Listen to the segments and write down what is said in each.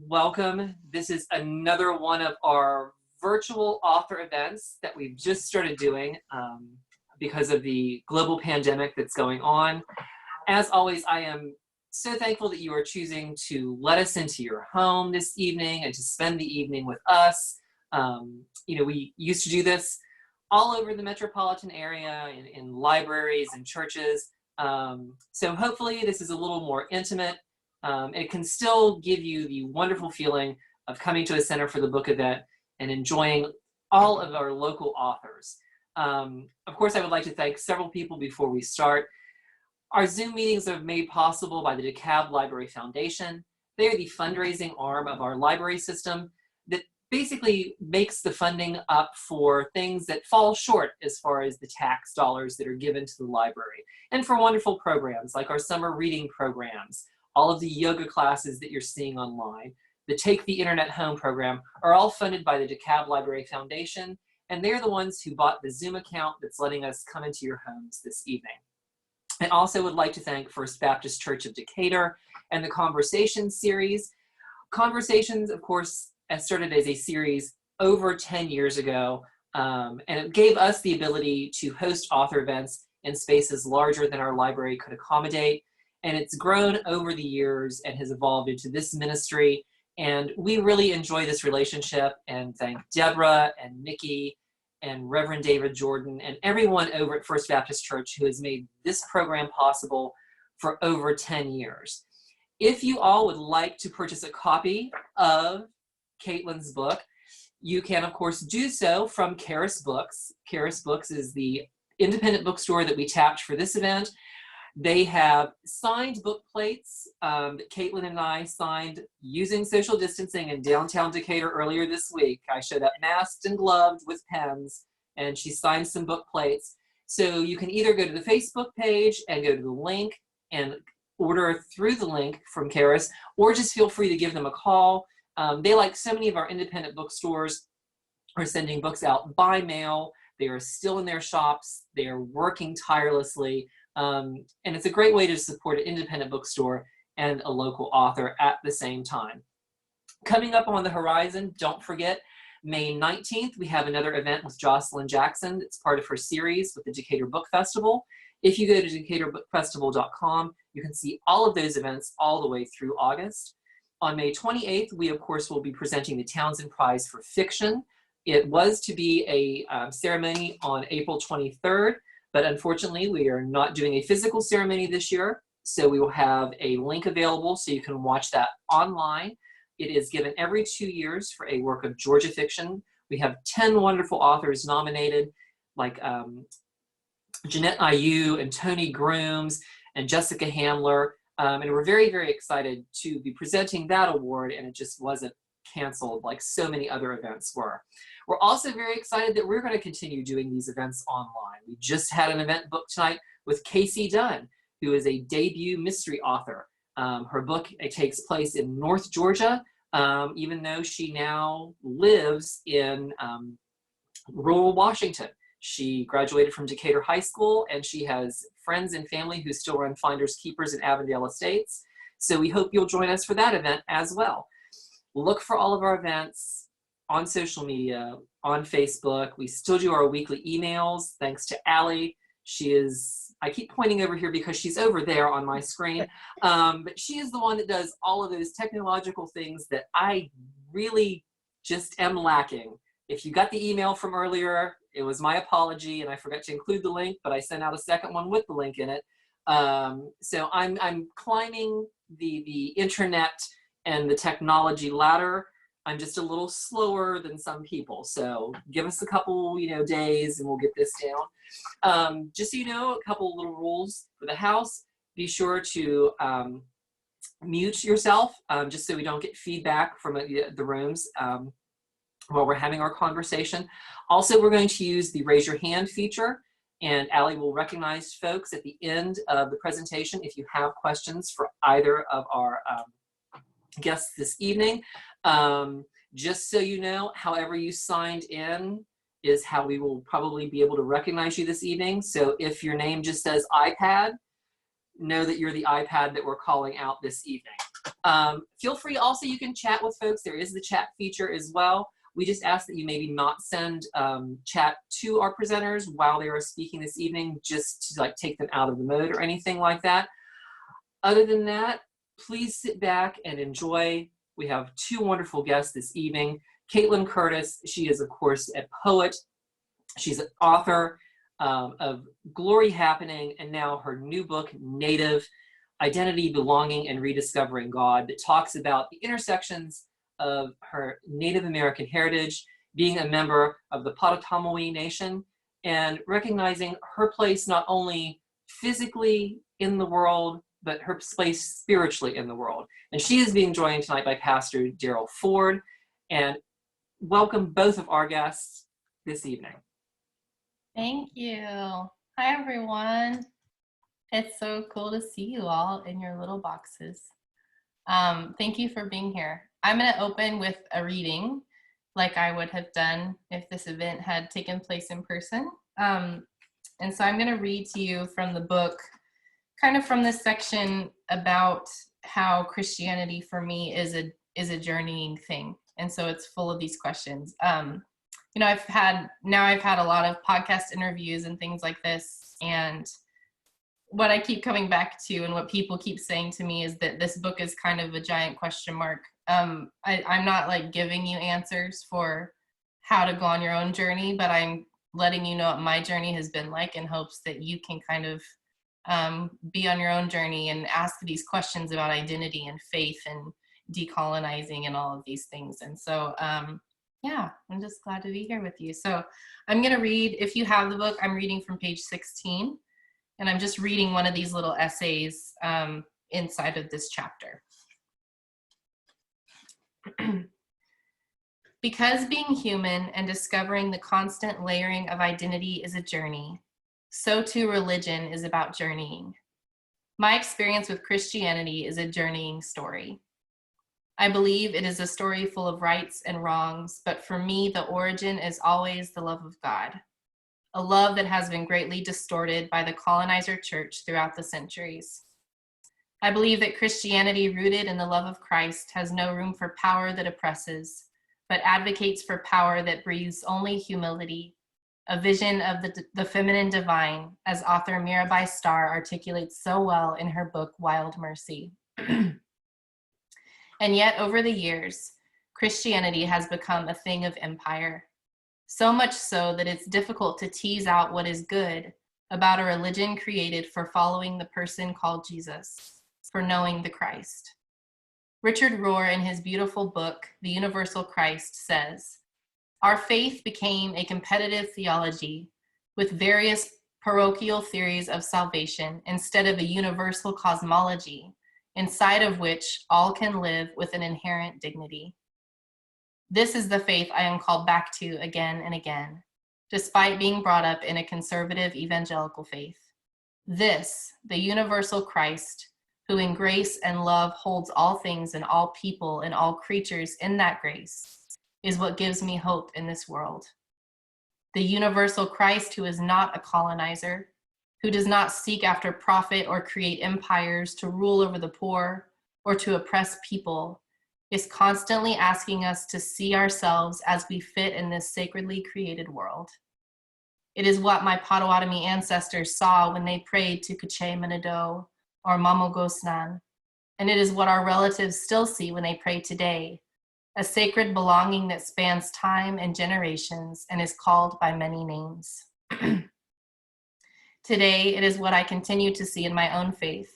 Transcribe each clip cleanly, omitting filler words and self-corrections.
Welcome. This is another one of our virtual author events that we've just started doing because of the global pandemic that's going on. As always, I am so thankful that you are choosing to let us into your home this evening and to spend the evening with us. We used to do this all over the metropolitan area in libraries and churches. So hopefully this is a little more intimate. It can still give you the wonderful feeling of coming to a Center for the Book event and enjoying all of our local authors. Of course, I would like to thank several people before we start. Our Zoom meetings are made possible by the Dekalb Library Foundation. They are the fundraising arm of our library system that basically makes the funding up for things that fall short as far as the tax dollars that are given to the library, and for wonderful programs like our summer reading programs. All of the yoga classes that you're seeing online, the Take the Internet Home program, are all funded by the Dekalb Library Foundation, and they're the ones who bought the Zoom account that's letting us come into your homes this evening. I also would like to thank First Baptist Church of Decatur and the Conversations series. Conversations, of course, started as a series over 10 years ago, and it gave us the ability to host author events in spaces larger than our library could accommodate. And it's grown over the years and has evolved into this ministry. And we really enjoy this relationship, and thank Deborah and Nikki and Reverend David Jordan and everyone over at First Baptist Church who has made this program possible for over 10 years. If you all would like to purchase a copy of Caitlyn's book, you can, of course, do so from Charis Books. Charis Books is the independent bookstore that we tapped for this event. They have signed book plates that Caitlyn and I signed using social distancing in downtown Decatur earlier this week. I showed up masked and gloved with pens, and she signed some book plates. So you can either go to the Facebook page and go to the link and order through the link from Charis, or just feel free to give them a call. They, like so many of our independent bookstores, are sending books out by mail. They are still in their shops. They are working tirelessly. And it's a great way to support an independent bookstore and a local author at the same time. Coming up on the horizon, don't forget, May 19th, we have another event with Jocelyn Jackson. It's part of her series with the Decatur Book Festival. If you go to decaturbookfestival.com, you can see all of those events all the way through August. On May 28th, we, of course, will be presenting the Townsend Prize for Fiction. It was to be a ceremony on April 23rd. But unfortunately, we are not doing a physical ceremony this year, so we will have a link available so you can watch that online. It is given every 2 years for a work of Georgia fiction. We have 10 wonderful authors nominated, like Jeanette Ayu and Tony Grooms and Jessica Hamler, and we're very, very excited to be presenting that award, and it just wasn't canceled like so many other events were. We're also very excited that we're going to continue doing these events online. We just had an event booked tonight with Casey Dunn, who is a debut mystery author. Her book takes place in North Georgia, even though she now lives in rural Washington. She graduated from Decatur High School, and she has friends and family who still run Finders Keepers in Avondale Estates. So we hope you'll join us for that event as well. Look for all of our events on social media, on Facebook. We still do our weekly emails, thanks to Allie. She is, I keep pointing over here because she's over there on my screen, but she is the one that does all of those technological things that I really just am lacking. If you got the email from earlier, it was my apology, and I forgot to include the link, but I sent out a second one with the link in it. So I'm climbing the internet and the technology ladder. I'm just a little slower than some people. So give us a couple, days and we'll get this down. Just so you know, a couple little rules for the house. Be sure to mute yourself just so we don't get feedback from the rooms while we're having our conversation. Also, we're going to use the raise your hand feature, and Allie will recognize folks at the end of the presentation if you have questions for either of our guests this evening. Just so you know, however you signed in is how we will probably be able to recognize you this evening. So if your name just says iPad, know that you're the iPad that we're calling out this evening. Feel free also, you can chat with folks. There is the chat feature as well. We just ask that you maybe not send chat to our presenters while they are speaking this evening, just to like take them out of the mode or anything like that. Other than that, please sit back and enjoy. We have two wonderful guests this evening. Kaitlin Curtice, she is of course a poet. She's an author of Glory Happening, and now her new book, Native: Identity, Belonging, and Rediscovering God, that talks about the intersections of her Native American heritage, being a member of the Potawatomi Nation, and recognizing her place not only physically in the world, but her place spiritually in the world. And she is being joined tonight by Pastor Daryl Ford. And welcome both of our guests this evening. Thank you. Hi, everyone. It's so cool to see you all in your little boxes. Thank you for being here. I'm going to open with a reading like I would have done if this event had taken place in person. And so I'm going to read to you from the book, kind of from this section about how Christianity for me is a journeying thing. And so it's full of these questions. You know, I've had a lot of podcast interviews and things like this. And what I keep coming back to and what people keep saying to me is that this book is kind of a giant question mark. I'm not like giving you answers for how to go on your own journey, but I'm letting you know what my journey has been like in hopes that you can kind of be on your own journey and ask these questions about identity and faith and decolonizing and all of these things. And so, yeah, I'm just glad to be here with you. So I'm going to read, if you have the book, I'm reading from page 16, and I'm just reading one of these little essays inside of this chapter. Because being human and discovering the constant layering of identity is a journey, so too religion is about journeying. My experience with Christianity is a journeying story. I believe it is a story full of rights and wrongs, but for me, the origin is always the love of God, a love that has been greatly distorted by the colonizer church throughout the centuries. I believe that Christianity rooted in the love of Christ has no room for power that oppresses, but advocates for power that breathes only humility, a vision of the feminine divine, as author Mirabai Starr articulates so well in her book, Wild Mercy. And yet, over the years, Christianity has become a thing of empire, so much so that it's difficult to tease out what is good about a religion created for following the person called Jesus, for knowing the Christ. Richard Rohr, in his beautiful book, The Universal Christ, says, "Our faith became a competitive theology with various parochial theories of salvation instead of a universal cosmology inside of which all can live with an inherent dignity. This is the faith I am called back to again and again, despite being brought up in a conservative evangelical faith. This, the universal Christ, who in grace and love holds all things and all people and all creatures in that grace, is what gives me hope in this world. The universal Christ, who is not a colonizer, who does not seek after profit or create empires to rule over the poor or to oppress people, is constantly asking us to see ourselves as we fit in this sacredly created world. It is what my Potawatomi ancestors saw when they prayed to Kuche Manado or Mamogosnan, and it is what our relatives still see when they pray today, a sacred belonging that spans time and generations and is called by many names. Today, it is what I continue to see in my own faith,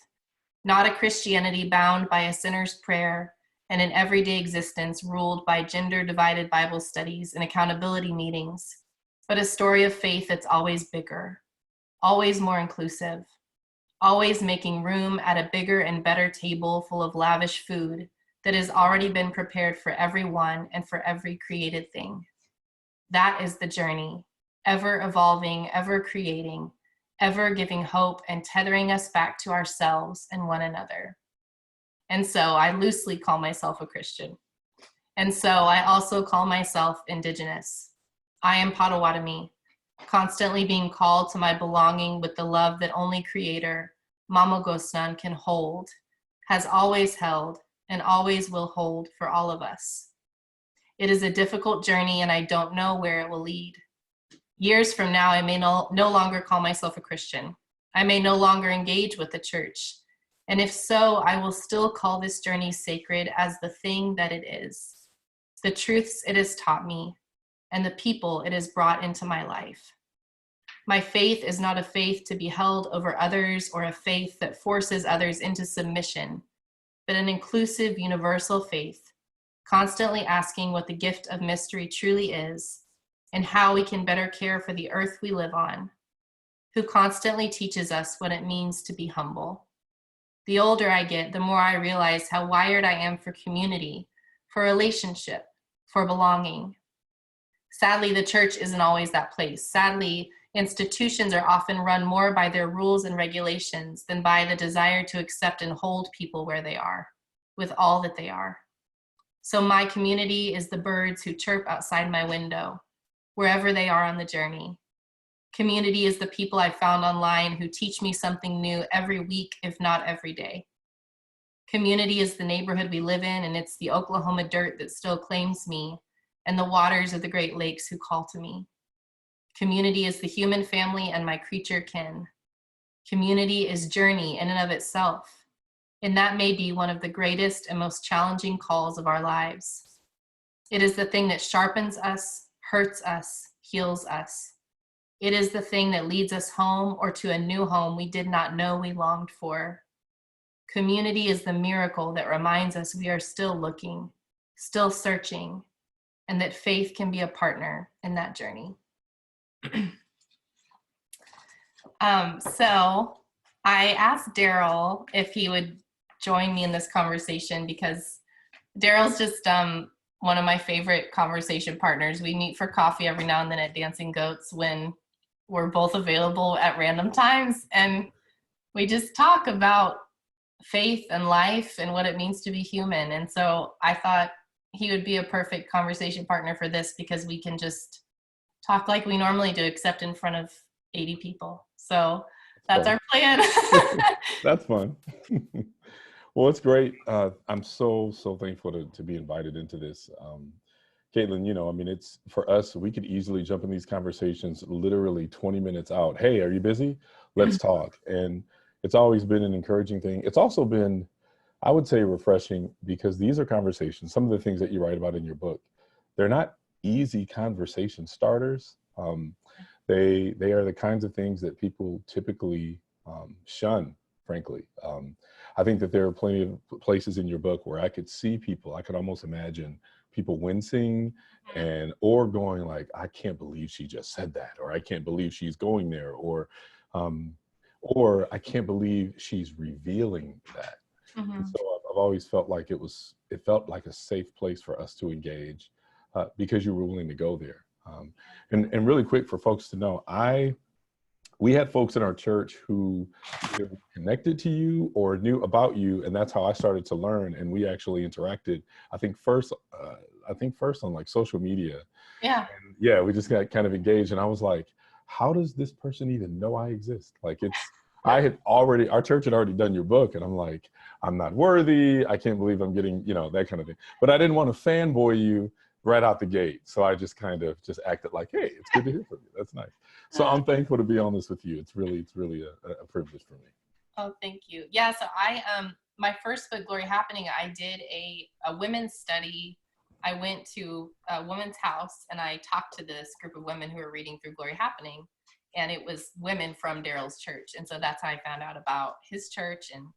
not a Christianity bound by a sinner's prayer and an everyday existence ruled by gender-divided Bible studies and accountability meetings, but a story of faith that's always bigger, always more inclusive, always making room at a bigger and better table full of lavish food that has already been prepared for everyone and for every created thing. That is the journey, ever evolving, ever creating, ever giving hope and tethering us back to ourselves and one another. And so I loosely call myself a Christian. And so I also call myself Indigenous. I am Potawatomi, constantly being called to my belonging with the love that only Creator, Mama Gosnan can hold, has always held, and always will hold for all of us. It is a difficult journey, and I don't know where it will lead. Years from now, I may no longer call myself a Christian. I may no longer engage with the church. And if so, I will still call this journey sacred as the thing that it is, the truths it has taught me, and the people it has brought into my life. My faith is not a faith to be held over others or a faith that forces others into submission, but an inclusive, universal faith, constantly asking what the gift of mystery truly is and how we can better care for the earth we live on, who constantly teaches us what it means to be humble. The older I get, the more I realize how wired I am for community, for relationship, for belonging. Sadly, the church isn't always that place. Sadly, institutions are often run more by their rules and regulations than by the desire to accept and hold people where they are, with all that they are. So my community is the birds who chirp outside my window, wherever they are on the journey. Community is the people I found online who teach me something new every week, if not every day. Community is the neighborhood we live in, and it's the Oklahoma dirt that still claims me, and the waters of the Great Lakes who call to me. Community is the human family and my creature kin. Community is journey in and of itself, and that may be one of the greatest and most challenging calls of our lives. It is the thing that sharpens us, hurts us, heals us. It is the thing that leads us home or to a new home we did not know we longed for. Community is the miracle that reminds us we are still looking, still searching, and that faith can be a partner in that journey. So I asked Daryl if he would join me in this conversation because Daryl's just one of my favorite conversation partners. We meet for coffee every now and then at Dancing Goats when we're both available at random times, and we just talk about faith and life and what it means to be human. And so I thought he would be a perfect conversation partner for this because we can just talk like we normally do, except in front of 80 people. So that's our plan. That's fun. Well, it's great. I'm so thankful to be invited into this. Caitlin, you know, I mean, it's for us, we could easily jump in these conversations literally 20 minutes out. Hey, are you busy? Let's talk. And it's always been an encouraging thing. It's also been, I would say, refreshing because these are conversations. Some of the things that you write about in your book, they're not easy conversation starters. They are the kinds of things that people typically shun, frankly. I think that there are plenty of places in your book where I could see people, I could almost imagine people wincing or going like, I can't believe she just said that, or I can't believe she's going there, or I can't believe she's revealing that. And so I've always felt like it felt like a safe place for us to engage because you were willing to go there. And really quick for folks to know, we had folks in our church who either connected to you or knew about you, and that's how I started to learn. And we actually interacted, I think first on like social media. Yeah. And yeah, we just got kind of engaged, and I was like, how does this person even know I exist? Like our church had already done your book, and I'm like, I'm not worthy. I can't believe I'm getting, that kind of thing. But I didn't want to fanboy you right out the gate. So I just kind of acted like, hey, it's good to hear from you. That's nice. So I'm thankful to be on this with you. It's really a privilege for me. Oh, thank you. Yeah. So my first book, Glory Happening, I did a women's study. I went to a woman's house and I talked to this group of women who were reading through Glory Happening, and it was women from Daryl's church. And so that's how I found out about his church. And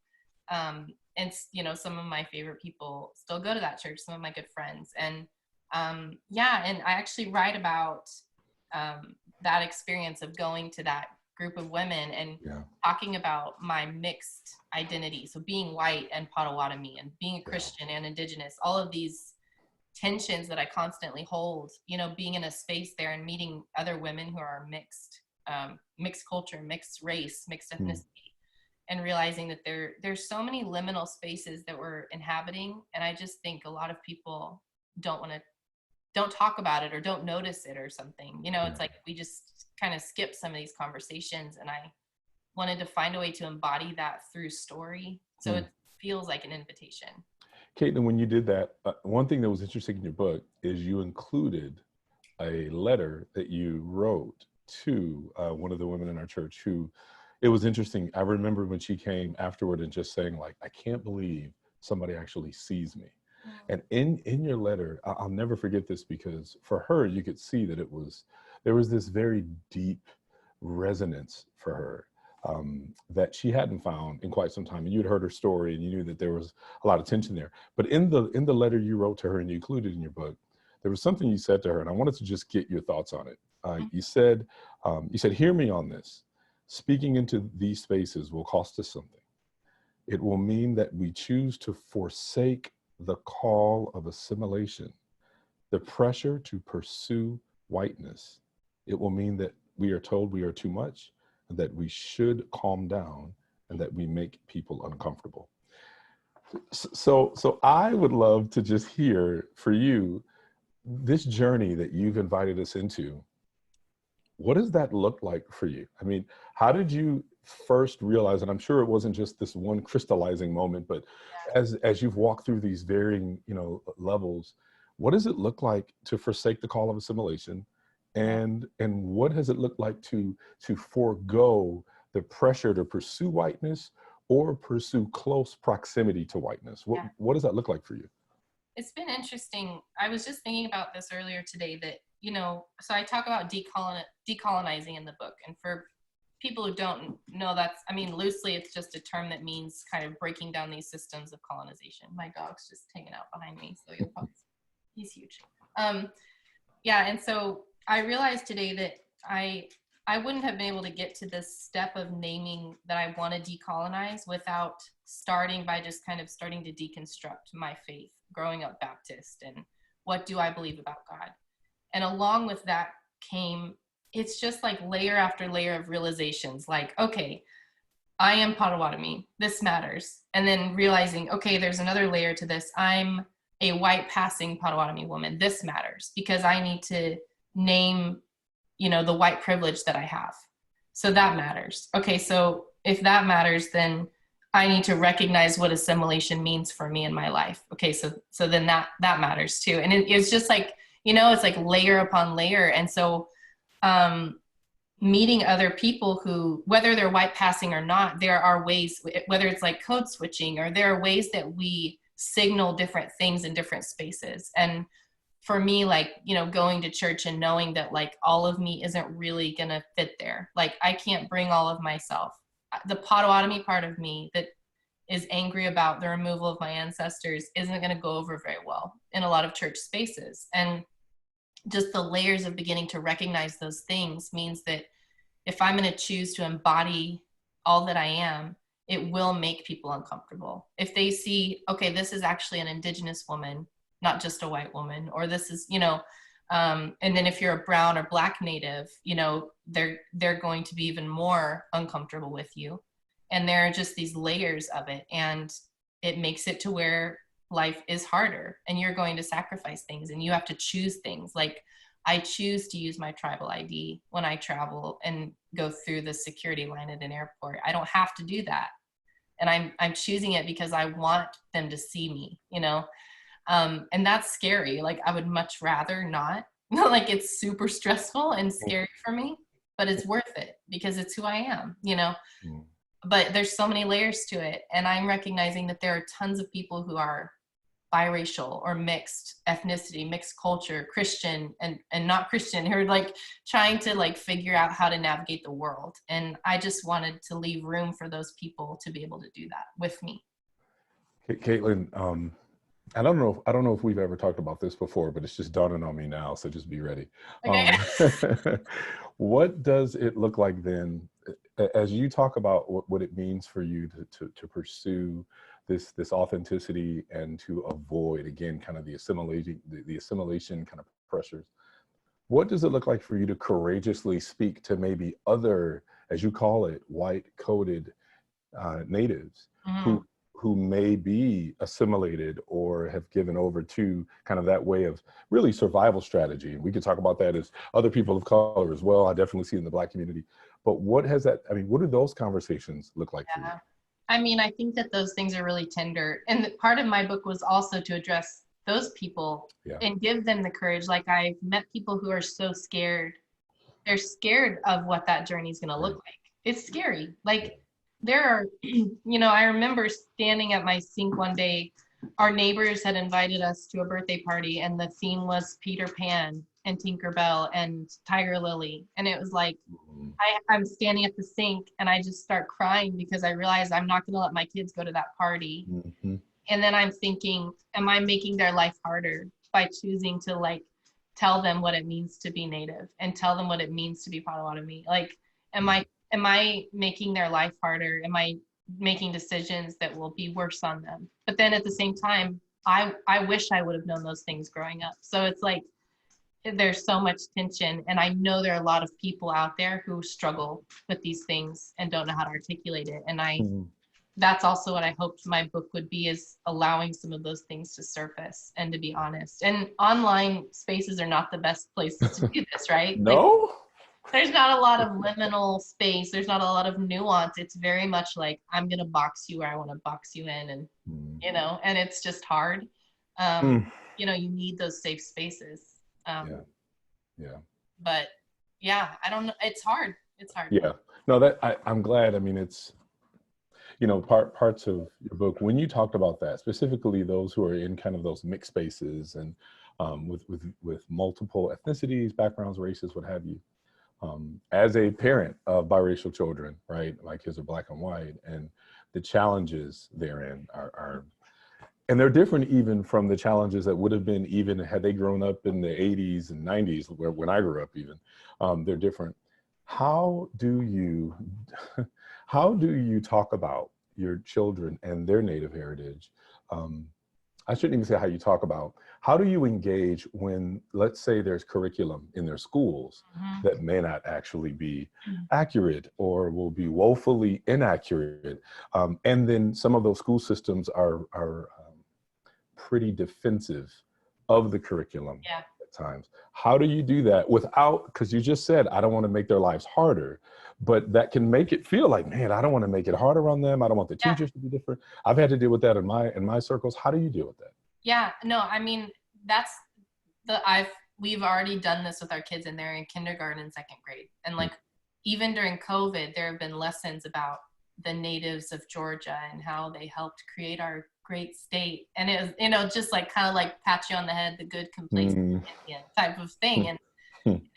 some of my favorite people still go to that church, some of my good friends. And and I actually write about that experience of going to that group of women and talking about my mixed identity. So being white and Potawatomi and being a Christian and Indigenous, all of these tensions that I constantly hold, being in a space there and meeting other women who are mixed culture, mixed race, mixed ethnicity, and realizing that there's so many liminal spaces that we're inhabiting. And I just think a lot of people don't talk about it or don't notice it or something. It's like we just kind of skip some of these conversations. And wanted to find a way to embody that through story. So it feels like an invitation. Caitlin, when you did that, one thing that was interesting in your book is you included a letter that you wrote to one of the women in our church who, it was interesting. I remember when she came afterward and just saying like, I can't believe somebody actually sees me. And in your letter, I'll never forget this, because for her, you could see that there was this very deep resonance for her that she hadn't found in quite some time. And you'd heard her story and you knew that there was a lot of tension there. But in the letter you wrote to her and you included in your book, there was something you said to her, and I wanted to just get your thoughts on it. You said, hear me on this. Speaking into these spaces will cost us something. It will mean that we choose to forsake the call of assimilation, the pressure to pursue whiteness. It will mean that we are told we are too much, and that we should calm down, and that we make people uncomfortable. So I would love to just hear for you, this journey that you've invited us into, what does that look like for you? I mean, how did you first realize, and I'm sure it wasn't just this one crystallizing moment, but as you've walked through these varying, levels, what does it look like to forsake the call of assimilation? And what has it looked like to forego the pressure to pursue whiteness or pursue close proximity to whiteness? What does that look like for you? It's been interesting. I was just thinking about this earlier today that, so I talk about decolonizing in the book. And for people who don't know, loosely, it's just a term that means kind of breaking down these systems of colonization. My dog's just hanging out behind me, so you'll probably, he's huge. And so I realized today that I wouldn't have been able to get to this step of naming that I want to decolonize without starting by just kind of starting to deconstruct my faith, growing up Baptist, and what do I believe about God. And along with that came, it's just like layer after layer of realizations, like, okay, I am Potawatomi, this matters. And then realizing, okay, there's another layer to this. I'm a white passing Potawatomi woman, this matters, because I need to name, the white privilege that I have. So that matters. Okay, so if that matters, then I need to recognize what assimilation means for me in my life. Okay, so then that matters too. And it's just like, it's like layer upon layer. And so meeting other people who, whether they're white passing or not, there are ways, whether it's like code switching, or there are ways that we signal different things in different spaces. And for me, like, going to church and knowing that like all of me isn't really gonna fit there. Like I can't bring all of myself. The Potawatomi part of me that is angry about the removal of my ancestors isn't gonna go over very well in a lot of church spaces. And just the layers of beginning to recognize those things means that if I'm gonna choose to embody all that I am, it will make people uncomfortable. If they see, okay, this is actually an Indigenous woman, not just a white woman, or this is, and then if you're a brown or Black Native, they're going to be even more uncomfortable with you. And there are just these layers of it, and it makes it to where life is harder, and you're going to sacrifice things, and you have to choose things. Like I choose to use my tribal ID when I travel and go through the security line at an airport. I don't have to do that. And I'm choosing it because I want them to see me, and that's scary. Like I would much rather not, like it's super stressful and scary for me, but it's worth it because it's who I am, But there's so many layers to it. And I'm recognizing that there are tons of people who are biracial or mixed ethnicity, mixed culture, Christian and not Christian, who are like trying to like figure out how to navigate the world. And I just wanted to leave room for those people to be able to do that with me. Caitlin, I don't know if we've ever talked about this before, but it's just dawning on me now. So just be ready. Okay. What does it look like then, as you talk about what it means for you to pursue this authenticity and to avoid, again, kind of the assimilation kind of pressures? What does it look like for you to courageously speak to maybe other, as you call it, white coded natives who may be assimilated or have given over to kind of that way of really survival strategy? And we could talk about that as other people of color as well. I definitely see it in the Black community. But what has that, I mean, what do those conversations look like for you? Yeah. I mean, I think that those things are really tender. And part of my book was also to address those people and give them the courage. Like, I've met people who are so scared. They're scared of what that journey is going to look like. It's scary. Like, there are, I remember standing at my sink one day. Our neighbors had invited us to a birthday party, and the theme was Peter Pan and Tinkerbell and Tiger Lily. And it was like, I'm standing at the sink and I just start crying because I realize I'm not going to let my kids go to that party. Mm-hmm. And then I'm thinking, am I making their life harder by choosing to like tell them what it means to be Native and tell them what it means to be Potawatomi? Like, am I making their life harder? Am I making decisions that will be worse on them? But then at the same time, I wish I would have known those things growing up. So it's like, there's so much tension, and I know there are a lot of people out there who struggle with these things and don't know how to articulate it. And that's also what I hoped my book would be, is allowing some of those things to surface and to be honest. And online spaces are not the best places to do this, right? No? Like, there's not a lot of liminal space. There's not a lot of nuance. It's very much like, I'm going to box you where I want to box you in. And, and it's just hard. You need those safe spaces. But yeah, I don't know. It's hard. Yeah. No, I'm glad. I mean, it's, parts of your book, when you talked about that, specifically those who are in kind of those mixed spaces and with multiple ethnicities, backgrounds, races, what have you. As a parent of biracial children, right? My kids are Black and white, and the challenges therein are and they're different even from the challenges that would have been even had they grown up in the 80s and 90s, when I grew up even. They're different. How do you talk about your children and their Native heritage? I shouldn't even say how you talk about. How do you engage when, let's say, there's curriculum in their schools that may not actually be accurate or will be woefully inaccurate? And then some of those school systems are pretty defensive of the curriculum at times. How do you do that without, because you just said, I don't want to make their lives harder, but that can make it feel like, man, I don't want to make it harder on them. I don't want the teachers to be different. I've had to deal with that in my circles. How do you deal with that? Yeah, no, I mean, we've already done this with our kids, and they're in kindergarten and second grade. And like, even during COVID, there have been lessons about the natives of Georgia and how they helped create our great state. And it was, just like kind of like pat you on the head, the good complacent Indian type of thing. And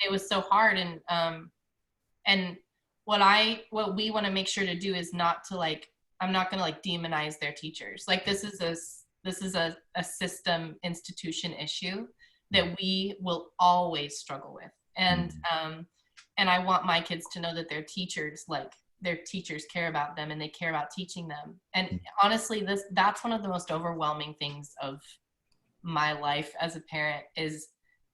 it was so hard. And what we want to make sure to do is not to like, I'm not going to like demonize their teachers. Like, this is a system institution issue that we will always struggle with. And I want my kids to know that their teachers care about them and they care about teaching them. And honestly, that's one of the most overwhelming things of my life as a parent, is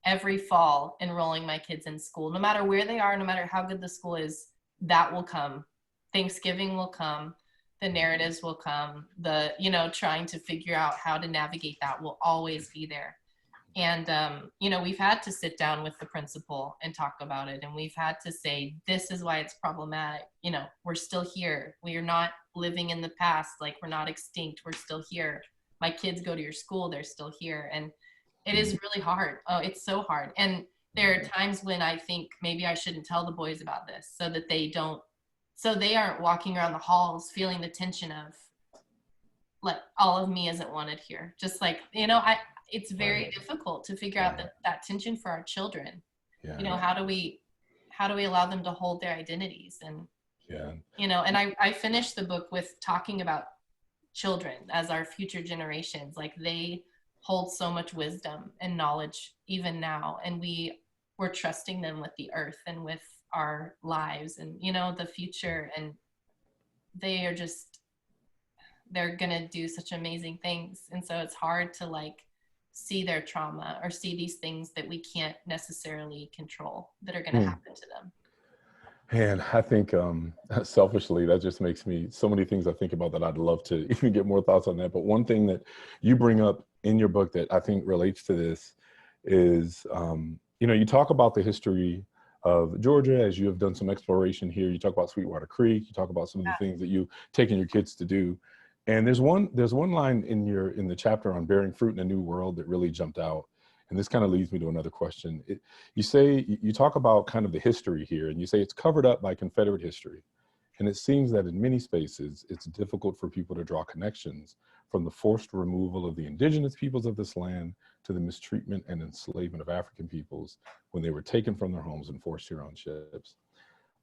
every fall enrolling my kids in school, no matter where they are, no matter how good the school is. That will come. Thanksgiving will come. The narratives will come. Trying to figure out how to navigate that will always be there. And, we've had to sit down with the principal and talk about it. And we've had to say, this is why it's problematic. We're still here. We are not living in the past. Like, we're not extinct. We're still here. My kids go to your school. They're still here. And it is really hard. Oh, it's so hard. And there are times when I think maybe I shouldn't tell the boys about this, so that they aren't walking around the halls feeling the tension of, like, all of me isn't wanted here. Just like, it's very difficult to figure out that tension for our children. How do we allow them to hold their identities? And, and I finished the book with talking about children as our future generations. Like, they hold so much wisdom and knowledge even now. And we're trusting them with the earth and with our lives and, the future. And they're going to do such amazing things. And so it's hard to like see their trauma or see these things that we can't necessarily control that are going to happen to them. And I think selfishly, that just makes me so many things I think about that I'd love to even get more thoughts on that. But one thing that you bring up in your book that I think relates to this is, you talk about the history of Georgia, as you have done some exploration here. You talk about Sweetwater Creek, you talk about some of the things that you've taken your kids to do. And there's one line in the chapter on bearing fruit in a new world that really jumped out. And this kind of leads me to another question. You talk about kind of the history here, and you say it's covered up by Confederate history. And it seems that in many spaces, it's difficult for people to draw connections from the forced removal of the indigenous peoples of this land to the mistreatment and enslavement of African peoples when they were taken from their homes and forced here on ships.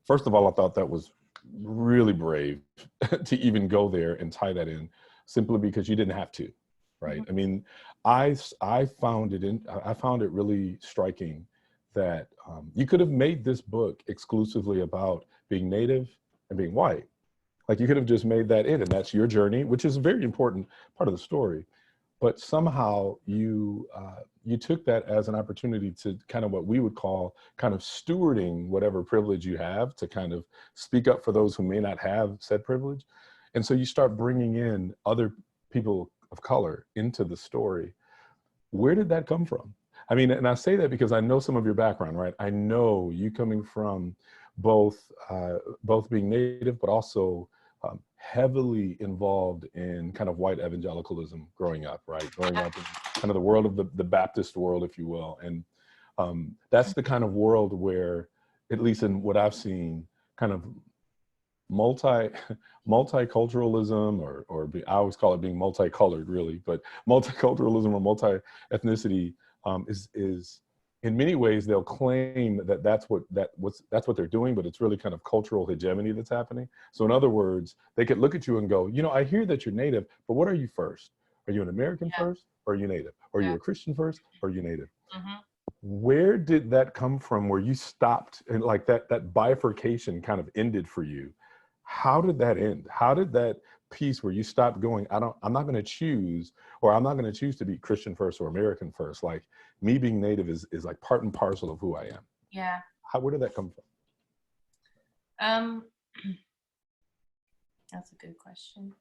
First of all, I thought that was really brave to even go there and tie that in, simply because you didn't have to, right? I mean, I found it really striking that you could have made this book exclusively about being Native and being white. Like, you could have just made that in, and that's your journey, which is a very important part of the story. But somehow you took that as an opportunity to kind of what we would call kind of stewarding whatever privilege you have to kind of speak up for those who may not have said privilege. And so you start bringing in other people of color into the story. Where did that come from? I mean, and I say that because I know some of your background, right? I know you coming from both being Native, but also heavily involved in kind of white evangelicalism growing up, right? Growing up in kind of the world of the Baptist world, if you will. And that's the kind of world where, at least in what I've seen, kind of multiculturalism, or I always call it being multicolored, really, but multiculturalism or multi-ethnicity is in many ways, they'll claim that that's what they're doing, but it's really kind of cultural hegemony that's happening. So in other words, they could look at you and go, you know, I hear that you're Native, but what are you first? Are you an American first, or are you Native? Or are you a Christian first, or are you Native? Where did that come from, where you stopped and like that bifurcation kind of ended for you? How did that end? How did that piece where you stopped going, I'm not going to choose, or I'm not going to choose to be Christian first or American first? Like, me being Native is like part and parcel of who I am. Yeah. Where did that come from? That's a good question.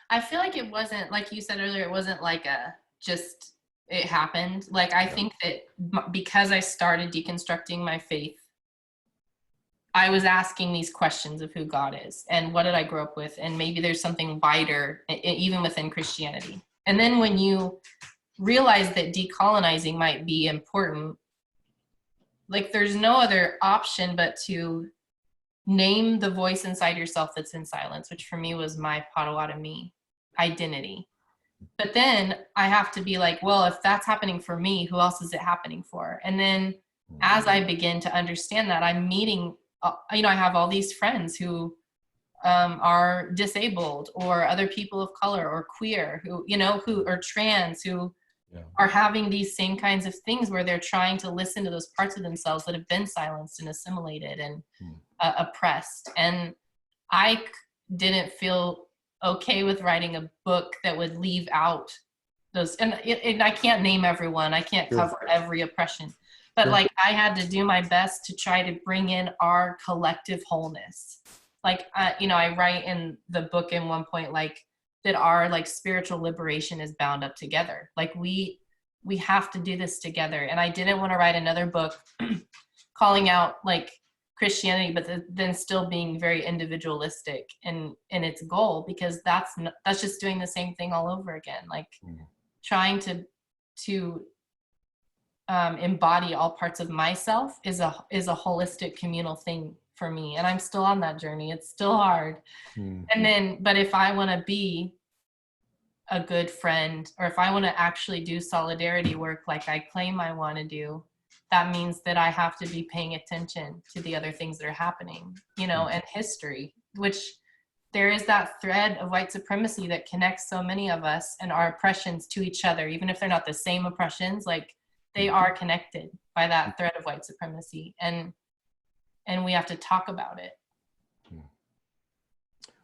I feel like it wasn't, like you said earlier, it wasn't like it happened. Like, I think that because I started deconstructing my faith, I was asking these questions of who God is and what did I grow up with, and maybe there's something wider even within Christianity. And then when you realize that decolonizing might be important, like, there's no other option but to name the voice inside yourself that's in silence, which for me was my Potawatomi identity. But then I have to be like, well, if that's happening for me, who else is it happening for? And then as I begin to understand that, I'm meeting, I have all these friends who are disabled, or other people of color, or queer, who are trans, who are having these same kinds of things where they're trying to listen to those parts of themselves that have been silenced and assimilated and oppressed. And I didn't feel okay with writing a book that would leave out those, and I can't name everyone, I can't cover every oppression, but like, I had to do my best to try to bring in our collective wholeness. Like, I write in the book in one point, like, that our like spiritual liberation is bound up together. Like, we have to do this together. And I didn't want to write another book calling out like Christianity, but then still being very individualistic in its goal, because that's just doing the same thing all over again. Like, trying to embody all parts of myself is a holistic communal thing for me. And I'm still on that journey. It's still hard. But if I want to be a good friend, or if I want to actually do solidarity work like I claim I want to do, that means that I have to be paying attention to the other things that are happening, and history, which there is that thread of white supremacy that connects so many of us and our oppressions to each other, even if they're not the same oppressions, like, they are connected by that thread of white supremacy, and we have to talk about it.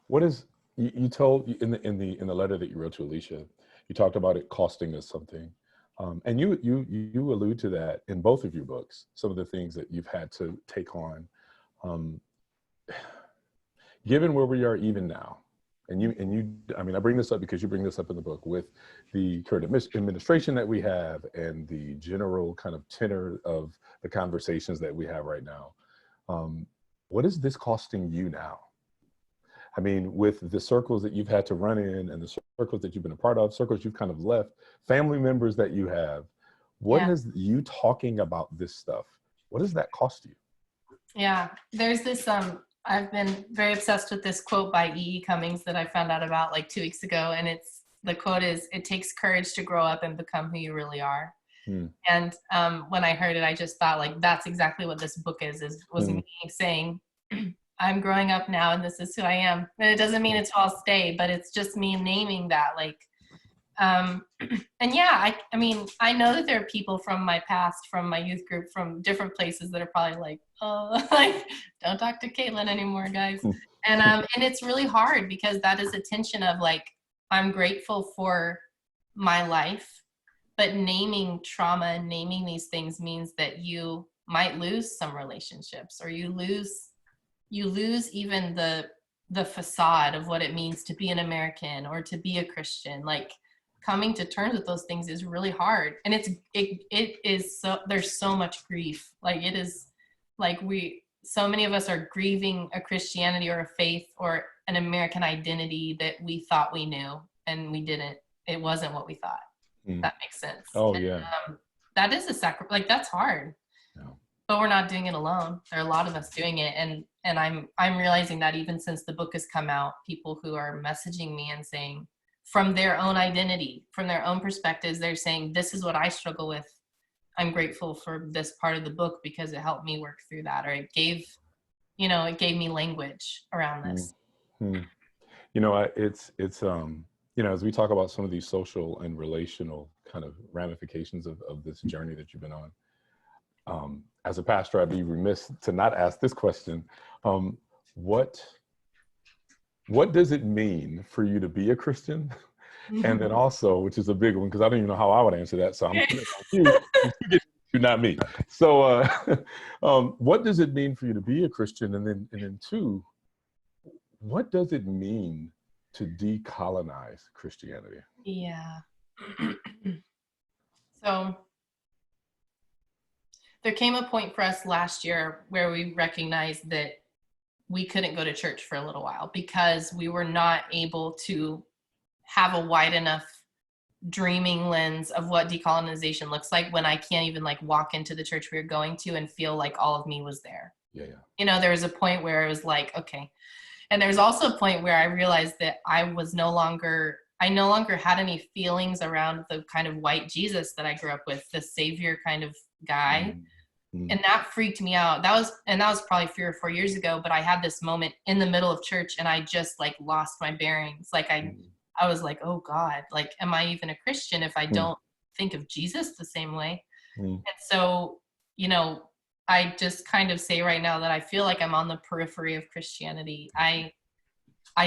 What is, you told in the letter that you wrote to Alicia, you talked about it costing us something, and you allude to that in both of your books. Some of the things that you've had to take on, given where we are even now, and you, I mean, I bring this up because you bring this up in the book with the current administration that we have and the general kind of tenor of the conversations that we have right now. What is this costing you now? I mean, with the circles that you've had to run in and the circles that you've been a part of, circles you've kind of left, family members that you have, what has you talking about this stuff, what does that cost you? Yeah, there's this, I've been very obsessed with this quote by E.E. Cummings that I found out about like 2 weeks ago. And the quote is, "It takes courage to grow up and become who you really are." And when I heard it, I just thought like, that's exactly what this book was me saying, I'm growing up now and this is who I am. And it doesn't mean it's all stay, but it's just me naming that, like, and yeah, I mean, I know that there are people from my past, from my youth group, from different places that are probably like, oh, like, don't talk to Caitlin anymore, guys. And it's really hard because that is a tension of like, I'm grateful for my life, but naming trauma and naming these things means that you might lose some relationships, or you lose even the facade of what it means to be an American or to be a Christian. Like, coming to terms with those things is really hard. And it is so, there's so much grief. Like, it is like so many of us are grieving a Christianity or a faith or an American identity that we thought we knew and we didn't. It wasn't what we thought. That makes sense. Oh, and, yeah. That is a sacrifice. Like, that's hard. Yeah. But we're not doing it alone. There are a lot of us doing it. And I'm realizing that even since the book has come out, people who are messaging me and saying, from their own identity, from their own perspectives, they're saying, this is what I struggle with. I'm grateful for this part of the book because it helped me work through that, or it gave me language around this. You know, it's you know, as we talk about some of these social and relational kind of ramifications of this journey that you've been on, as a pastor, I'd be remiss to not ask this question. What does it mean for you to be a Christian? And then also, which is a big one, because I don't even know how I would answer that. So I'm putting it on you, not me. So what does it mean for you to be a Christian? And then two, what does it mean to decolonize Christianity? Yeah. So there came a point for us last year where we recognized that we couldn't go to church for a little while because we were not able to have a wide enough dreaming lens of what decolonization looks like when I can't even like walk into the church we were going to and feel like all of me was there. Yeah. You know, there was a point where it was like, okay. And there's also a point where I realized that I no longer had any feelings around the kind of white Jesus that I grew up with, the savior kind of guy. And that freaked me out. That was probably 3 or 4 years ago, but I had this moment in the middle of church and I just like lost my bearings. Like I was like, oh God, like, am I even a Christian if I don't think of Jesus the same way? And so, you know, I just kind of say right now that I feel like I'm on the periphery of Christianity. I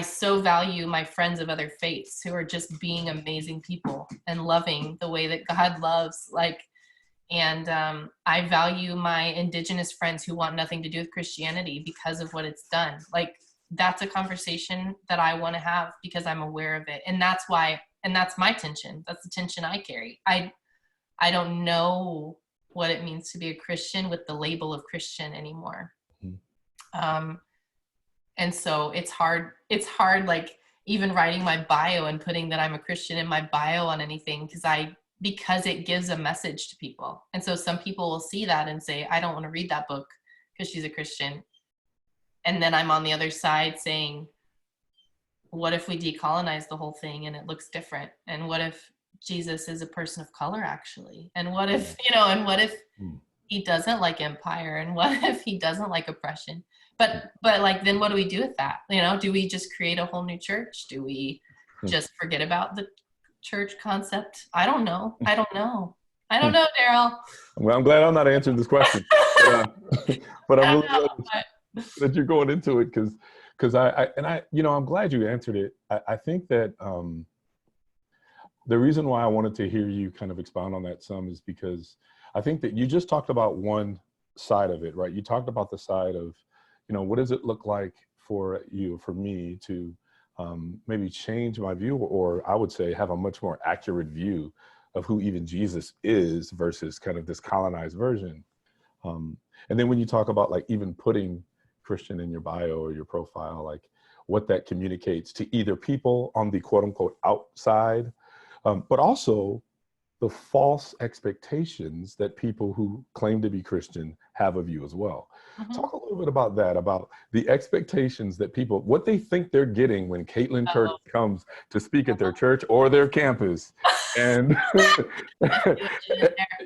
so value my friends of other faiths who are just being amazing people and loving the way that God loves, like, and I value my indigenous friends who want nothing to do with Christianity because of what it's done. Like, that's a conversation that I want to have because I'm aware of it. And that's my tension. That's the tension I carry. I don't know what it means to be a Christian with the label of Christian anymore. And so it's hard, like even writing my bio and putting that I'm a Christian in my bio on anything because it gives a message to people. And so some people will see that and say, I don't want to read that book because she's a Christian. And then I'm on the other side saying, what if we decolonize the whole thing and it looks different? And what if Jesus is a person of color actually? And what if, he doesn't like empire? And what if he doesn't like oppression? But like, then what do we do with that? You know, do we just create a whole new church? Do we just forget about the church concept? I don't know, Daryl. Well, I'm glad I'm not answering this question, but I'm really glad that you're going into it because I'm glad you answered it. I think that the reason why I wanted to hear you kind of expound on that some is because I think that you just talked about one side of it, right? You talked about the side of, what does it look like for me to maybe change my view, or I would say have a much more accurate view of who even Jesus is versus kind of this colonized version. And then when you talk about like even putting Christian in your bio or your profile, like what that communicates to either people on the quote unquote outside, but also the false expectations that people who claim to be Christian have of you as well. Mm-hmm. Talk a little bit about that, about the expectations that people, what they think they're getting when Kaitlin Curtice comes to speak at their church or their campus. And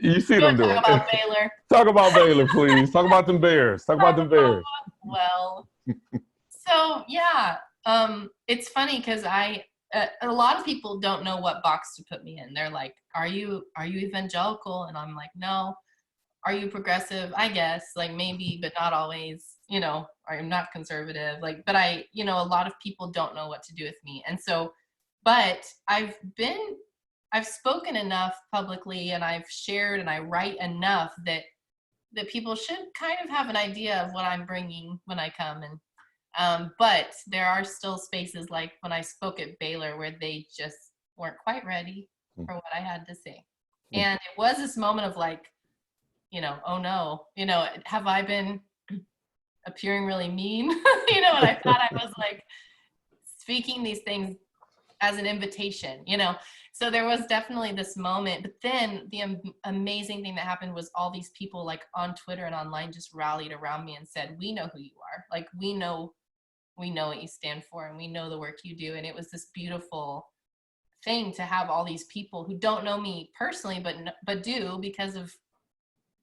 you see them doing. Talk about Baylor. Talk about Baylor, please. Talk about them Bears. Talk about them Bears. Well, so yeah, it's funny because a lot of people don't know what box to put me in. They're like, are you evangelical? And I'm like, no. Are you progressive? I guess, like maybe, but not always, you know, I'm not conservative. Like, but a lot of people don't know what to do with me. And so, but I've spoken enough publicly, and I've shared and I write enough that people should kind of have an idea of what I'm bringing when I come. And but there are still spaces like when I spoke at Baylor where they just weren't quite ready for what I had to say. And it was this moment of like, you know, oh no, you know, have I been appearing really mean? You know, and I thought I was like speaking these things as an invitation, you know. So there was definitely this moment, but then the amazing thing that happened was all these people like on Twitter and online just rallied around me and said, we know who you are. Like, we know what you stand for, and we know the work you do. And it was this beautiful thing to have all these people who don't know me personally, but do because of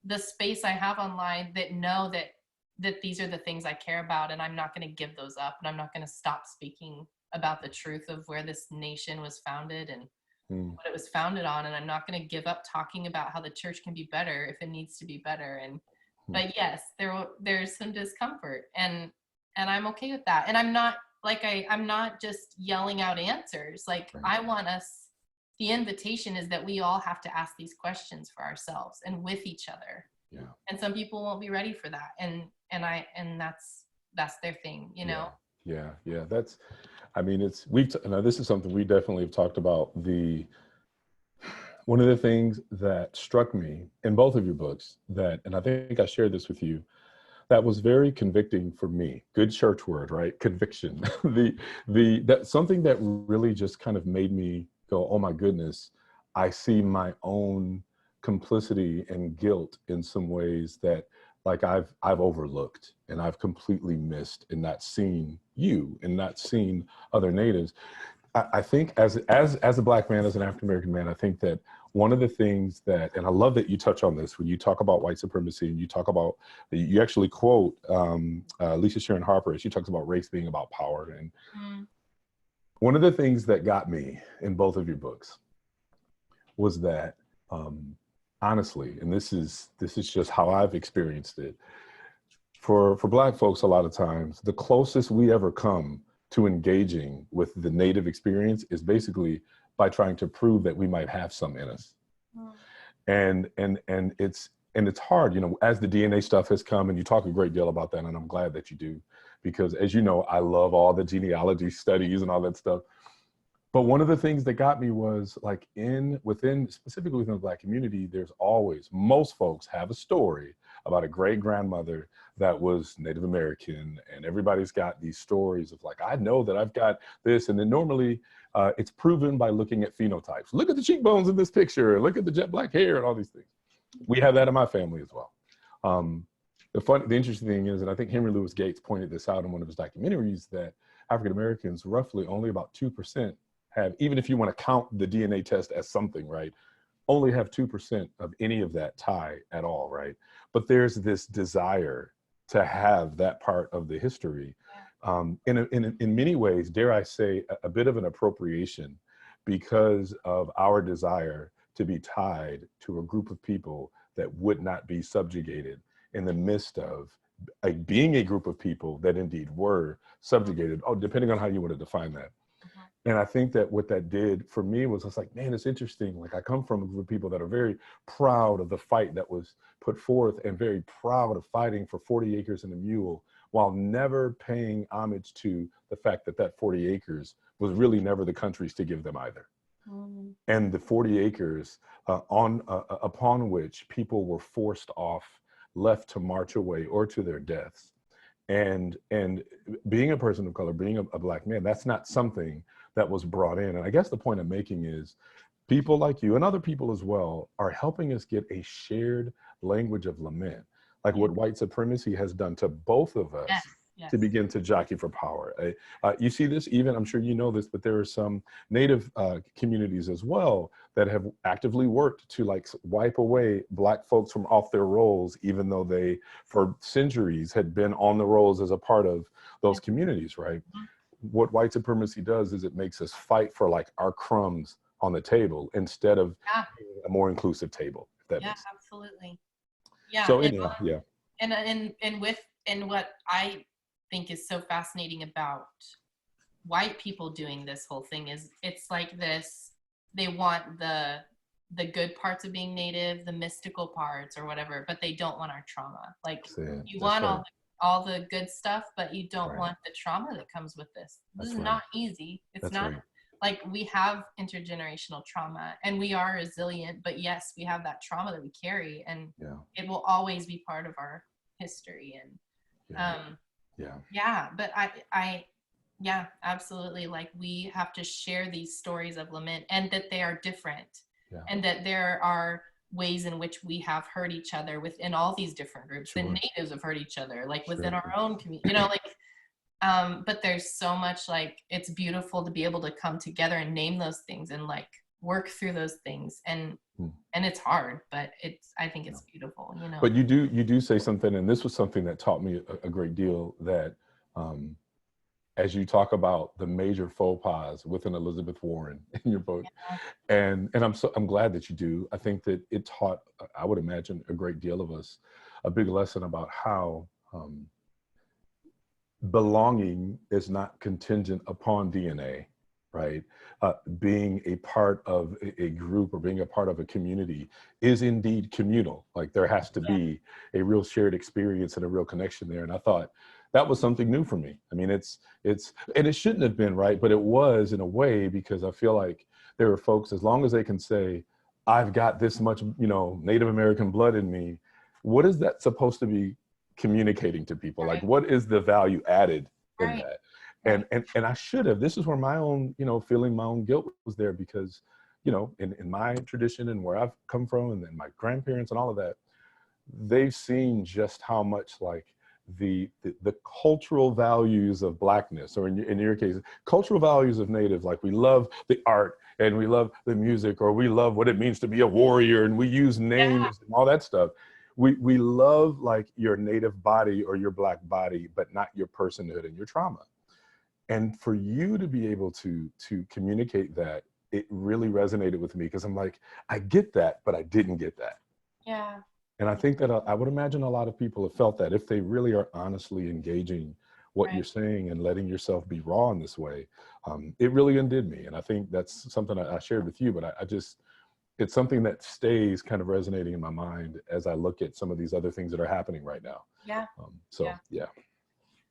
the space I have online, that know that these are the things I care about, and I'm not going to give those up, and I'm not going to stop speaking about the truth of where this nation was founded and what it was founded on, and I'm not going to give up talking about how the church can be better if it needs to be better. And but yes, there's some discomfort, and I'm okay with that. And I'm not like I'm not just yelling out answers. Like, I want us. The invitation is that we all have to ask these questions for ourselves and with each other. Yeah. And some people won't be ready for that. And that's their thing, you know? Yeah. That's, I mean, now this is something we definitely have talked about. One of the things that struck me in both of your books and I think I shared this with you, that was very convicting for me. Good church word, right? Conviction. That's something that really just kind of made me go, oh my goodness, I see my own complicity and guilt in some ways that like I've overlooked and I've completely missed, and not seen you and not seen other natives. I think as a Black man, as an African American man, I think that one of the things that, and I love that you touch on this when you talk about white supremacy, and you talk about, you actually quote Lisa Sharon Harper as she talks about race being about power. And one of the things that got me in both of your books was that, honestly, and this is just how I've experienced it, for Black folks, a lot of times, the closest we ever come to engaging with the Native experience is basically by trying to prove that we might have some in us. And it's hard, you know, as the DNA stuff has come, and you talk a great deal about that, and I'm glad that you do, because as you know, I love all the genealogy studies and all that stuff. But one of the things that got me was like specifically within the Black community, most folks have a story about a great grandmother that was Native American, and everybody's got these stories of like, I know that I've got this. And then normally it's proven by looking at phenotypes. Look at the cheekbones in this picture, look at the jet black hair and all these things. We have that in my family as well. The interesting thing is, and I think Henry Louis Gates pointed this out in one of his documentaries, that African Americans, roughly only about 2% have, even if you want to count the DNA test as something, right, only have 2% of any of that tie at all, right? But there's this desire to have that part of the history. In many ways, dare I say, a bit of an appropriation, because of our desire to be tied to a group of people that would not be subjugated in the midst of being a group of people that indeed were subjugated, depending on how you want to define that. And I think that what that did for me was, I was like, man, it's interesting. Like, I come from a group of people that are very proud of the fight that was put forth, and very proud of fighting for 40 acres and a mule, while never paying homage to the fact that that 40 acres was really never the country's to give them either. And the 40 acres upon which people were forced off left to march away or to their deaths. And being a person of color, being a Black man, that's not something that was brought in. And I guess the point I'm making is people like you and other people as well are helping us get a shared language of lament, like what white supremacy has done to both of us. Yes, yes. To begin to jockey for power. You see this even, I'm sure you know this, but there are some Native communities as well that have actively worked to like wipe away Black folks from off their rolls, even though they for centuries had been on the rolls as a part of those communities, right? Mm-hmm. What white supremacy does is it makes us fight for like our crumbs on the table instead of a more inclusive table. If that makes sense. Absolutely. Yeah. So anyhow, yeah. And what I think is so fascinating about white people doing this whole thing is it's like this, they want the good parts of being Native, the mystical parts or whatever, but they don't want our trauma. Like you want all the good stuff, but you don't want the trauma that comes with this. This is not easy. It's not like we have intergenerational trauma and we are resilient, but yes, we have that trauma that we carry and it will always be part of our history. And but I absolutely, like we have to share these stories of lament and that they are different and that there are ways in which we have hurt each other within all these different groups. The Natives have hurt each other, like within our own community, you know, like but there's so much, like it's beautiful to be able to come together and name those things and like work through those things, and it's hard, but I think it's beautiful, you know. But you do say something, and this was something that taught me a great deal, that as you talk about the major faux pas within Elizabeth Warren in your book, and I'm glad that you do. I think that it taught, I would imagine, a great deal of us a big lesson about how belonging is not contingent upon DNA, right? Being a part of a group or being a part of a community is indeed communal. Like there has to be a real shared experience and a real connection there. And I thought that was something new for me. I mean, and it shouldn't have been, right? But it was in a way, because I feel like there are folks, as long as they can say, I've got this much, you know, Native American blood in me, what is that supposed to be communicating to people? Like, what is the value added in that? And I should have, this is where my own, you know, feeling my own guilt was there, because, you know, in my tradition and where I've come from and then my grandparents and all of that, they've seen just how much like the cultural values of Blackness, or in your case, cultural values of Native, like we love the art and we love the music, or we love what it means to be a warrior and we use names and all that stuff. We love like your Native body or your Black body, but not your personhood and your trauma. And for you to be able to communicate that, it really resonated with me, because I'm like, I get that, but I didn't get that. Yeah. And I think that I would imagine a lot of people have felt that if they really are honestly engaging what you're saying and letting yourself be raw in this way, it really undid me. And I think that's something I shared with you, but I just, it's something that stays kind of resonating in my mind as I look at some of these other things that are happening right now. Yeah.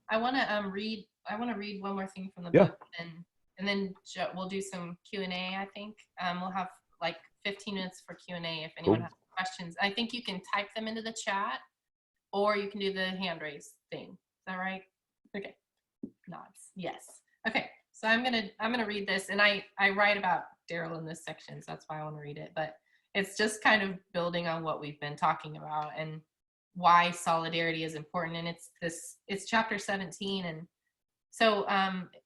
I want to read one more thing from the book, and then we'll do some Q&A. I think we'll have like 15 minutes for Q&A if anyone has questions. I think you can type them into the chat, or you can do the hand raise thing. Is that right? Okay. Nods. Yes. Okay. So I'm gonna read this, and I write about Daryl in this section, so that's why I want to read it. But it's just kind of building on what we've been talking about and why solidarity is important. And it's chapter 17. And so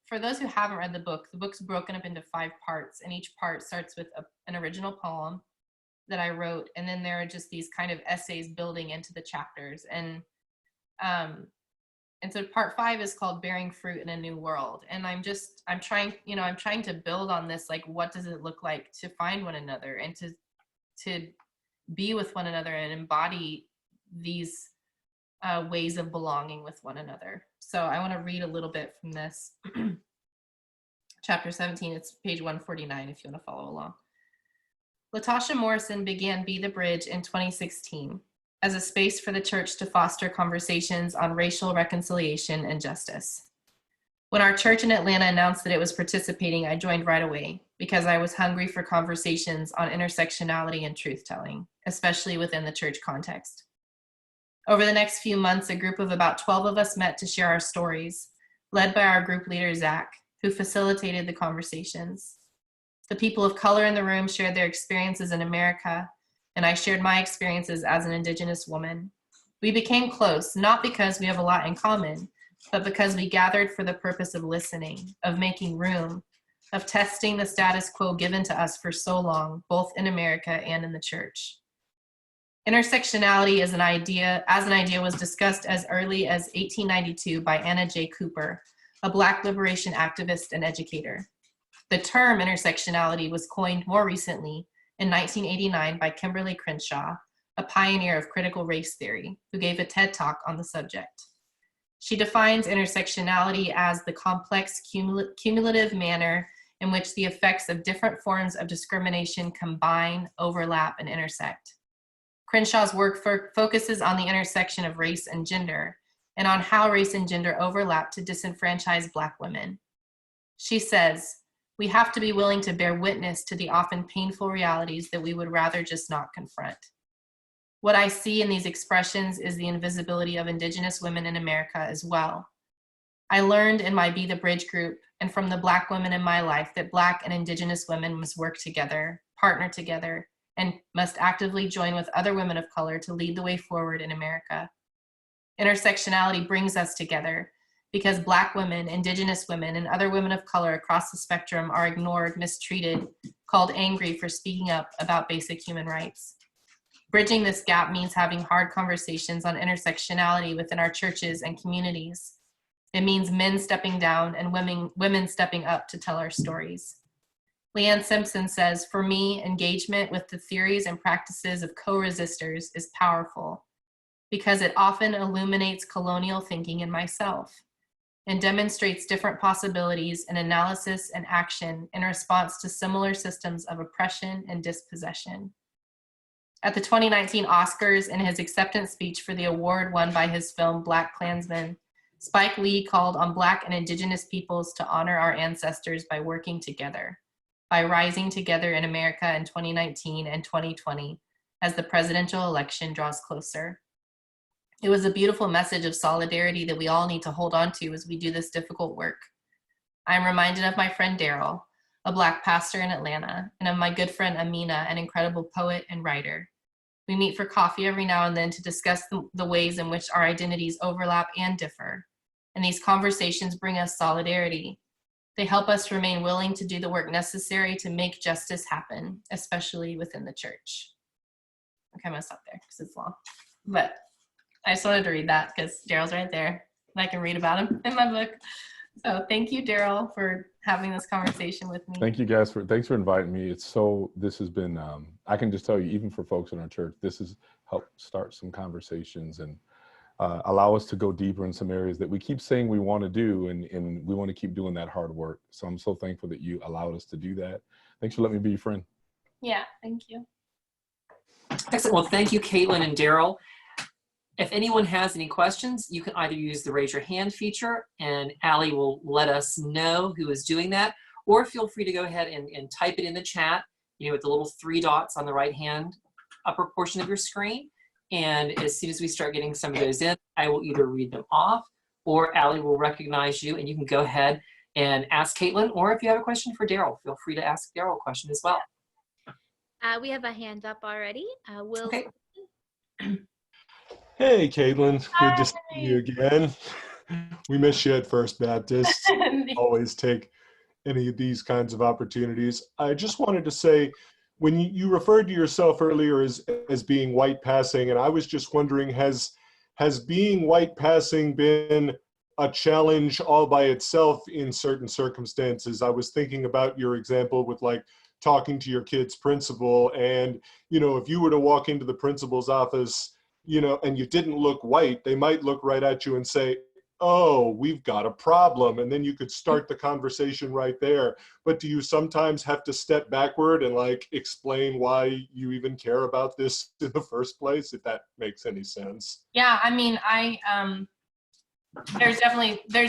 for those who haven't read the book's broken up into 5 parts, and each part starts with an original poem that I wrote, and then there are just these kind of essays building into the chapters. And so part 5 is called Bearing Fruit in a New World. And I'm trying to build on this, like, what does it look like to find one another and to be with one another and embody these ways of belonging with one another. So I want to read a little bit from this. Chapter 17, it's page 149 if you want to follow along. Latasha Morrison began Be the Bridge in 2016 as a space for the church to foster conversations on racial reconciliation and justice. When our church in Atlanta announced that it was participating, I joined right away because I was hungry for conversations on intersectionality and truth-telling, especially within the church context. Over the next few months, a group of about 12 of us met to share our stories, led by our group leader, Zach, who facilitated the conversations. The people of color in the room shared their experiences in America, and I shared my experiences as an Indigenous woman. We became close, not because we have a lot in common, but because we gathered for the purpose of listening, of making room, of testing the status quo given to us for so long, both in America and in the church. Intersectionality as an idea was discussed as early as 1892 by Anna J. Cooper, a Black liberation activist and educator. The term intersectionality was coined more recently in 1989 by Kimberly Crenshaw, a pioneer of critical race theory, who gave a TED Talk on the subject. She defines intersectionality as the complex cumulative manner in which the effects of different forms of discrimination combine, overlap, and intersect. Crenshaw's work focuses on the intersection of race and gender, and on how race and gender overlap to disenfranchise Black women. She says, "We have to be willing to bear witness to the often painful realities that we would rather just not confront." What I see in these expressions is the invisibility of Indigenous women in America as well. I learned in my Be the Bridge group and from the Black women in my life that Black and Indigenous women must work together, partner together, and must actively join with other women of color to lead the way forward in America. Intersectionality brings us together because Black women, Indigenous women, and other women of color across the spectrum are ignored, mistreated, called angry for speaking up about basic human rights. Bridging this gap means having hard conversations on intersectionality within our churches and communities. It means men stepping down and women stepping up to tell our stories. Leanne Simpson says, "For me, engagement with the theories and practices of co-resistors is powerful because it often illuminates colonial thinking in myself and demonstrates different possibilities in analysis and action in response to similar systems of oppression and dispossession." At the 2019 Oscars, in his acceptance speech for the award won by his film Black Klansman, Spike Lee called on Black and Indigenous peoples to honor our ancestors by working together, by rising together in America in 2019 and 2020 as the presidential election draws closer. It was a beautiful message of solidarity that we all need to hold on to as we do this difficult work. I'm reminded of my friend Daryl, a Black pastor in Atlanta, and of my good friend Amina, an incredible poet and writer. We meet for coffee every now and then to discuss the ways in which our identities overlap and differ. And these conversations bring us solidarity. They help us remain willing to do the work necessary to make justice happen, especially within the church. Okay, I'm gonna stop there because it's long. But I just wanted to read that because Daryl's right there and I can read about him in my book. So thank you, Daryl, for having this conversation with me. Thank you guys thanks for inviting me. This has been, I can just tell you, even for folks in our church, this has helped start some conversations and allow us to go deeper in some areas that we keep saying we want to do, and we want to keep doing that hard work. So I'm so thankful that you allowed us to do that. Thanks for letting me be your friend. Yeah, thank you. Excellent. Well, thank you, Caitlin and Daryl. If anyone has any questions, you can either use the raise your hand feature and Allie will let us know who is doing that, or feel free to go ahead and type it in the chat, with the little 3 dots on the right hand upper portion of your screen. And as soon as we start getting some of those in, I will either read them off or Allie will recognize you and you can go ahead and ask Caitlin, or if you have a question for Daryl, feel free to ask Daryl a question as well. We have a hand up already. Will. Okay. Hey, Caitlin. Good to see you again. We miss you at First Baptist. Always take any of these kinds of opportunities. I just wanted to say, when you referred to yourself earlier as being white passing, and I was just wondering, has being white passing been a challenge all by itself in certain circumstances? I was thinking about your example with talking to your kid's principal, and if you were to walk into the principal's office, and you didn't look white, they might look right at you and say, "Oh, we've got a problem." And then you could start the conversation right there. But do you sometimes have to step backward and explain why you even care about this in the first place, if that makes any sense? Yeah, I mean, there's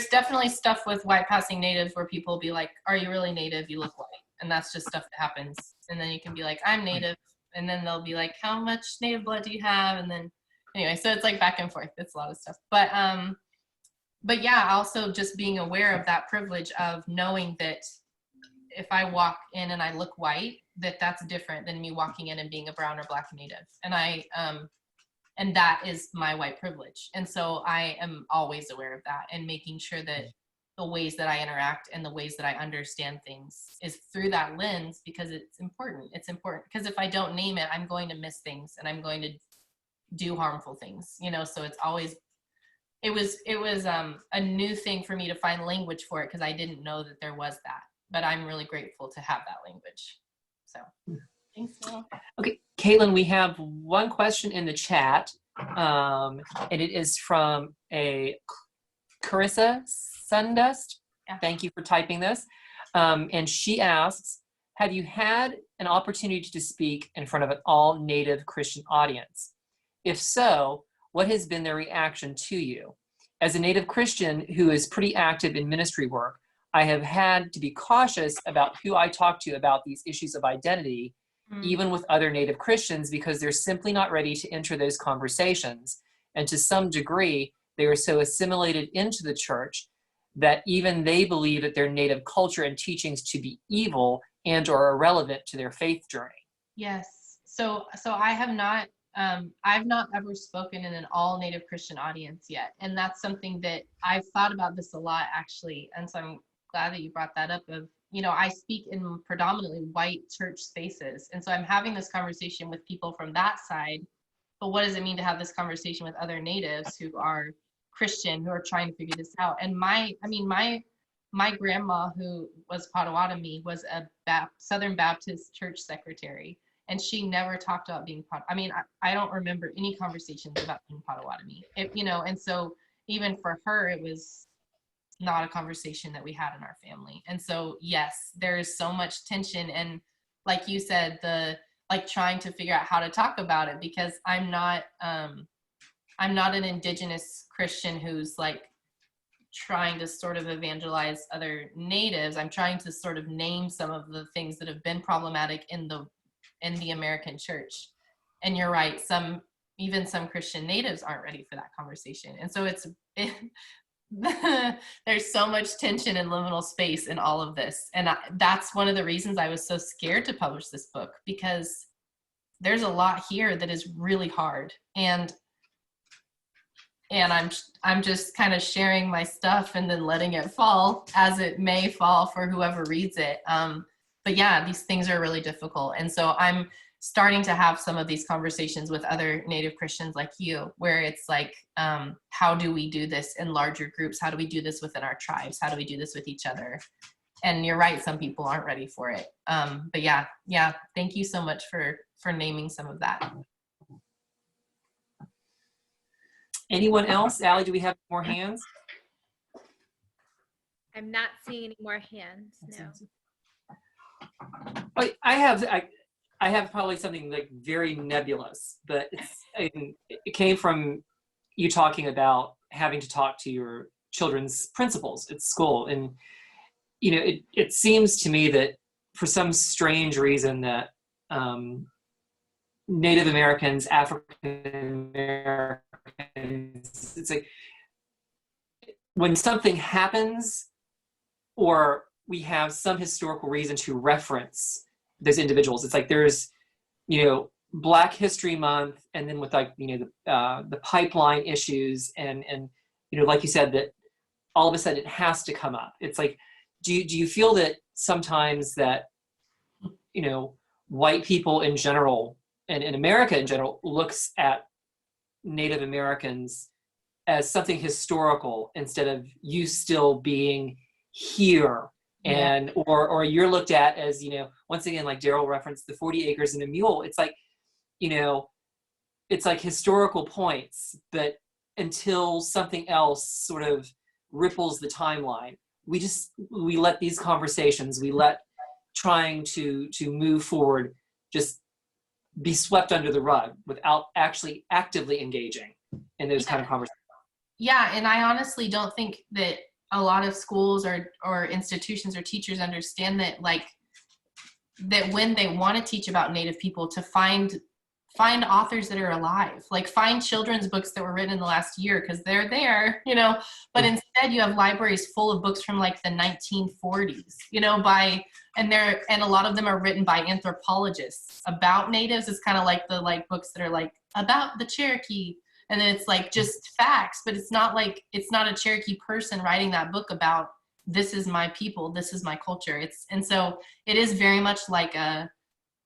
definitely stuff with white passing natives where people will be like, "Are you really native? You look white." And that's just stuff that happens. And then you can be like, "I'm native." And then they'll be like, "How much native blood do you have?" And then anyway, so it's like back and forth. It's a lot of stuff. But yeah, also just being aware of that privilege of knowing that if I walk in and I look white, that's different than me walking in and being a brown or black native. And that is my white privilege. And so I am always aware of that and making sure that the ways that I interact and the ways that I understand things is through that lens, because it's important. It's important because if I don't name it, I'm going to miss things and I'm going to do harmful things, you know? So it's always, it was a new thing for me to find language for it because I didn't know that there was that, but I'm really grateful to have that language. So thanks, Will. Okay, Caitlin, we have one question in the chat, and it is from a Carissa Sundust. Yeah. Thank you for typing this. And she asks, have you had an opportunity to speak in front of an all-Native Christian audience? If so, what has been their reaction to you? As a Native Christian who is pretty active in ministry work, I have had to be cautious about who I talk to about these issues of identity, even with other Native Christians, because they're simply not ready to enter those conversations. And to some degree, they are so assimilated into the church that even they believe that their Native culture and teachings to be evil and or irrelevant to their faith journey. Yes. So I have not, I've not ever spoken in an all Native Christian audience yet. And that's something that I've thought about this a lot, actually. And so I'm glad that you brought that up of, you know, I speak in predominantly white church spaces. And so I'm having this conversation with people from that side, but what does it mean to have this conversation with other natives who are Christian, who are trying to figure this out? And my grandma, who was Potawatomi, was a Southern Baptist church secretary, and she never talked about being I don't remember any conversations about being Potawatomi, you know, and so even for her, it was not a conversation that we had in our family. And so, yes, there is so much tension. And like you said, trying to figure out how to talk about it, because I'm not an Indigenous Christian who's like trying to sort of evangelize other natives. I'm trying to sort of name some of the things that have been problematic in the American church. And you're right, even some Christian natives aren't ready for that conversation. And so there's so much tension and liminal space in all of this. And that's one of the reasons I was so scared to publish this book, because there's a lot here that is really hard. And I'm just kind of sharing my stuff and then letting it fall as it may fall for whoever reads it. But yeah, these things are really difficult. And so I'm starting to have some of these conversations with other Native Christians like you, where it's like, how do we do this in larger groups? How do we do this within our tribes? How do we do this with each other? And you're right, some people aren't ready for it. But yeah, thank you so much for naming some of that. Anyone else? Allie, do we have more hands? I'm not seeing any more hands, no. I have probably something like very nebulous, but it came from you talking about having to talk to your children's principals at school. And, you know, it seems to me that for some strange reason that Native Americans, African Americans, it's like when something happens or we have some historical reason to reference those individuals, it's like there's, you know, Black History Month, and then with like, you know, the pipeline issues and you know, like you said, that all of a sudden it has to come up. It's like, do you feel that sometimes that, you know, white people in general and in America in general looks at Native Americans as something historical instead of you still being here? And or you're looked at as, you know, once again, like Daryl referenced the 40 acres and a mule. It's like, you know, it's like historical points, but until something else sort of ripples the timeline, we let these conversations, we let trying to move forward just be swept under the rug without actually actively engaging in those kind of conversations. Yeah, and I honestly don't think that a lot of schools or institutions or teachers understand that, like, that when they want to teach about Native people, to find find authors that are alive, like find children's books that were written in the last year because they're there, you know, but instead you have libraries full of books from like the 1940s, you know, and a lot of them are written by anthropologists about natives. It's kind of like the like books that are like about the Cherokee, and then it's like just facts, but it's not a Cherokee person writing that book about this is my people, this is my culture. And so it is very much like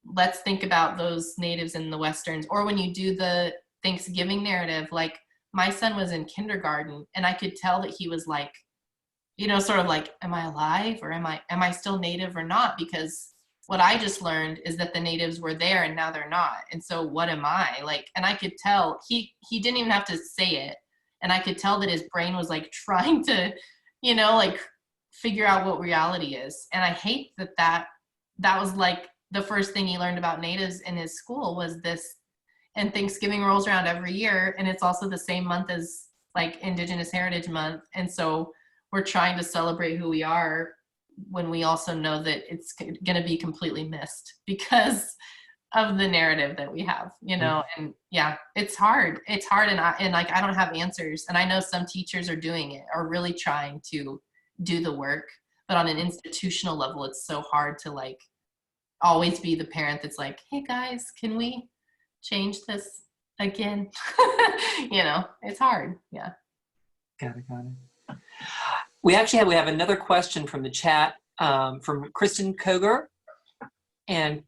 let's think about those natives in the Westerns. Or when you do the Thanksgiving narrative, like my son was in kindergarten and I could tell that he was like, you know, sort of like, am I alive or am I still native or not? Because what I just learned is that the natives were there and now they're not. And so what am I like? And I could tell he didn't even have to say it. And I could tell that his brain was like trying to, you know, like figure out what reality is. And I hate that was like the first thing he learned about natives in his school was this. And Thanksgiving rolls around every year, and it's also the same month as like Indigenous Heritage Month. And so we're trying to celebrate who we are when we also know that it's going to be completely missed because of the narrative that we have, you know. And yeah, it's hard. And like I don't have answers. And I know some teachers are doing it, are really trying to do the work, but on an institutional level, it's so hard to like always be the parent that's like, hey guys, can we change this again? You know, it's hard. Yeah. Got it. We have another question from the chat from Kristen Koger. And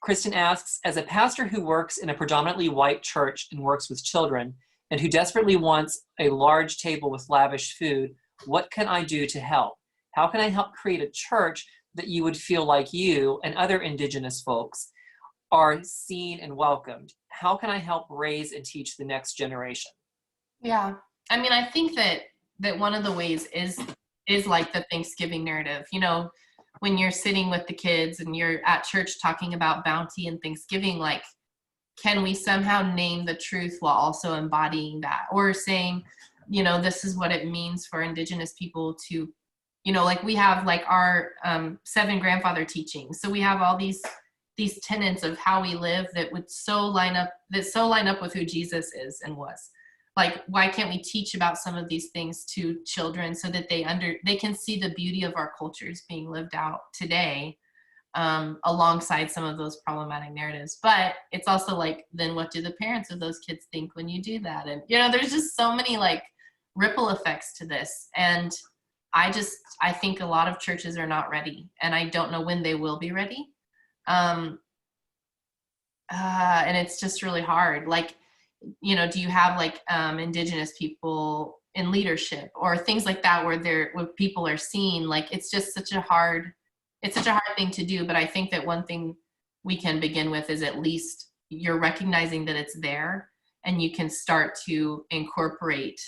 Kristen asks, as a pastor who works in a predominantly white church and works with children and who desperately wants a large table with lavish food, what can I do to help? How can I help create a church that you would feel like you and other Indigenous folks are seen and welcomed? How can I help raise and teach the next generation? Yeah. I mean, I think that one of the ways is like the Thanksgiving narrative. You know, when you're sitting with the kids and you're at church talking about bounty and Thanksgiving, like, can we somehow name the truth while also embodying that? Or saying, you know, this is what it means for Indigenous people to, you know, like we have like our 7 grandfather teachings. So we have all these tenets of how we live that would so line up with who Jesus is and was. Like, why can't we teach about some of these things to children so that they can see the beauty of our cultures being lived out today, alongside some of those problematic narratives? But it's also like, then what do the parents of those kids think when you do that? And, you know, there's just so many like ripple effects to this. And I think a lot of churches are not ready, and I don't know when they will be ready. And it's just really hard. Like, you know, do you have like Indigenous people in leadership or things like that where people are seen? Like, it's just such a hard thing to do. But I think that one thing we can begin with is at least you're recognizing that it's there, and you can start to incorporate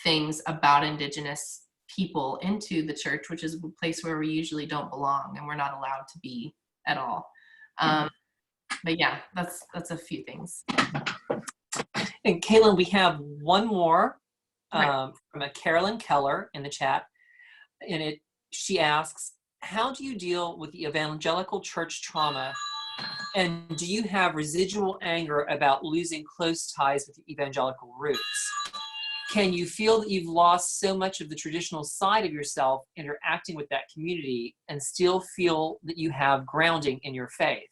things about Indigenous people into the church, which is a place where we usually don't belong and we're not allowed to be at all. But yeah, that's a few things. And Caitlin, we have one more from a Carolyn Keller in the chat. And she asks, how do you deal with the evangelical church trauma? And do you have residual anger about losing close ties with the evangelical roots? Can you feel that you've lost so much of the traditional side of yourself interacting with that community and still feel that you have grounding in your faith?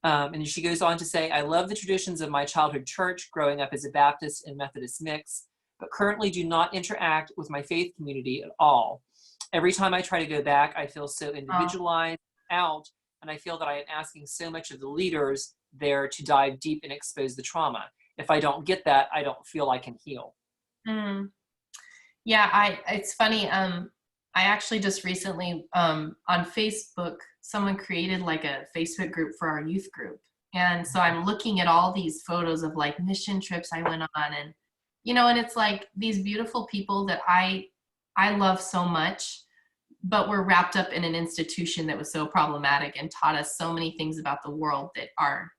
And she goes on to say, I love the traditions of my childhood church, growing up as a Baptist and Methodist mix, but currently do not interact with my faith community at all. Every time I try to go back, I feel so individualized out, and I feel that I am asking so much of the leaders there to dive deep and expose the trauma. If I don't get that, I don't feel I can heal. Yeah, it's funny. I actually just recently on Facebook, someone created like a Facebook group for our youth group. And so I'm looking at all these photos of like mission trips I went on, and, you know, and it's like these beautiful people that I love so much, but were wrapped up in an institution that was so problematic and taught us so many things about the world that are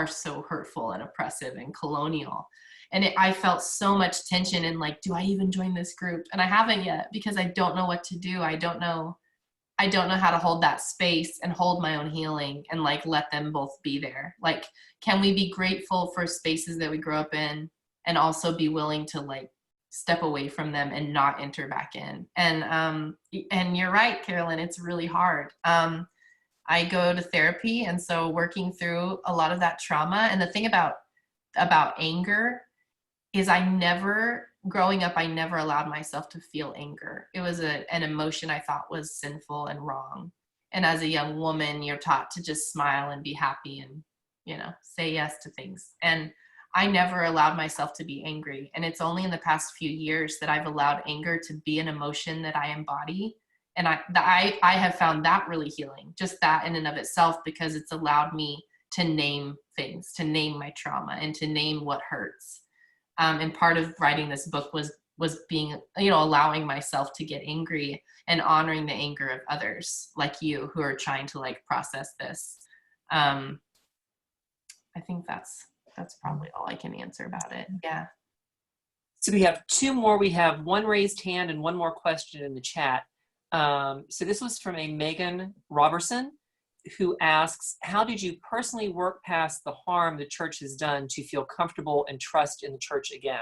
so hurtful and oppressive and colonial. And I felt so much tension in like, do I even join this group? And I haven't yet because I don't know what to do. I don't know I don't know how to hold that space and hold my own healing and like let them both be there. Like, can we be grateful for spaces that we grew up in and also be willing to like step away from them and not enter back in? And you're right, Carolyn, it's really hard. I go to therapy, and so working through a lot of that trauma. And the thing about anger is growing up, I never allowed myself to feel anger. It was an emotion I thought was sinful and wrong. And as a young woman, you're taught to just smile and be happy and, you know, say yes to things. And I never allowed myself to be angry. And it's only in the past few years that I've allowed anger to be an emotion that I embody. And I have found that really healing, just that in and of itself, because it's allowed me to name things, to name my trauma, and to name what hurts. And part of writing this book was being, you know, allowing myself to get angry and honoring the anger of others like you who are trying to like process this. I think that's probably all I can answer about it. Yeah. So we have two more. We have one raised hand and one more question in the chat. So this was from a Megan Robertson, who asks, how did you personally work past the harm the church has done to feel comfortable and trust in the church again?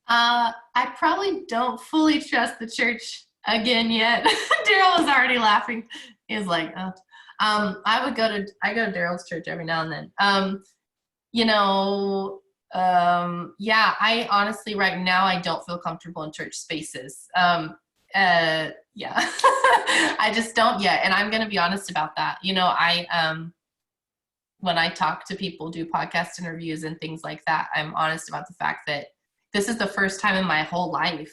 I probably don't fully trust the church again yet. Daryl is already laughing. He's like, oh. I go to Daryl's church every now and then. You know, yeah, I honestly, right now, I don't feel comfortable in church spaces. Yeah, I just don't yet. And I'm going to be honest about that. You know, when I talk to people, do podcast interviews and things like that, I'm honest about the fact that this is the first time in my whole life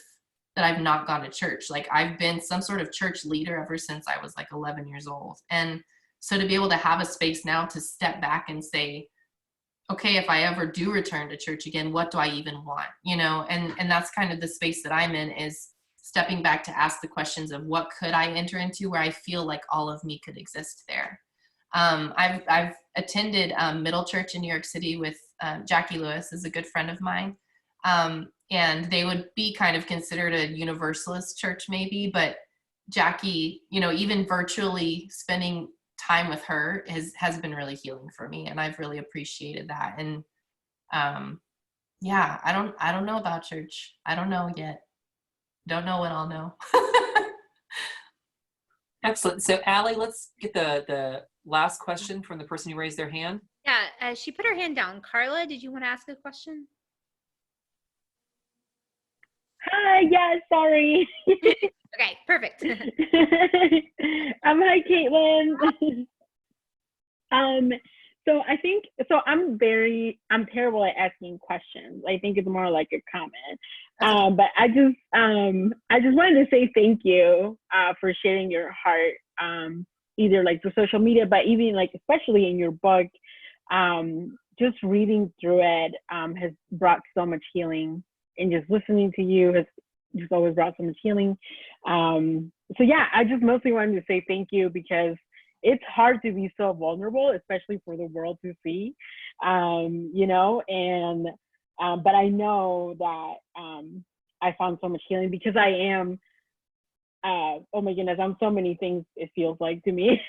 that I've not gone to church. Like, I've been some sort of church leader ever since I was like 11 years old. And so to be able to have a space now to step back and say, okay, if I ever do return to church again, what do I even want? You know, and that's kind of the space that I'm in, is stepping back to ask the questions of what could I enter into where I feel like all of me could exist there. I've attended Middle Church in New York City with Jackie Lewis, is a good friend of mine. And they would be kind of considered a universalist church maybe, but Jackie, you know, even virtually spending time with her has been really healing for me. And I've really appreciated that. And yeah, I don't know about church. I don't know yet. Don't know when I'll know. Excellent. So Allie, let's get the last question from the person who raised their hand. Yeah, she put her hand down. Carla, did you want to ask a question? Hi, yeah, sorry. Okay, perfect. Hi, Caitlin. So I think, so I'm terrible at asking questions. I think it's more like a comment. But I just wanted to say thank you for sharing your heart, either like through social media, but even like, especially in your book. Just reading through it has brought so much healing, and just listening to you has just always brought so much healing. So yeah, I just mostly wanted to say thank you, because it's hard to be so vulnerable, especially for the world to see, you know, and, but I know that I found so much healing, because I am, oh my goodness, I'm so many things, it feels like to me.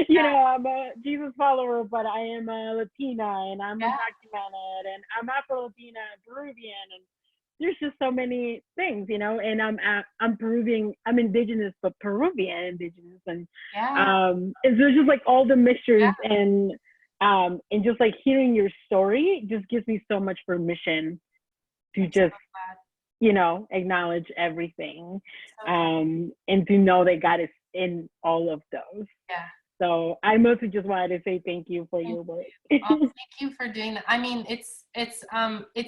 You know, I'm a Jesus follower, but I am a Latina, and I'm undocumented, and I'm Afro-Latina, Peruvian, and there's just so many things, you know, and I'm Peruvian, I'm indigenous, but Peruvian indigenous, and and so there's just like all the mixtures, and just like hearing your story just gives me so much permission to just, you know, acknowledge everything, and to know that God is in all of those. Yeah. So I mostly just wanted to say thank you for your work. Thank you for doing that. I mean, it's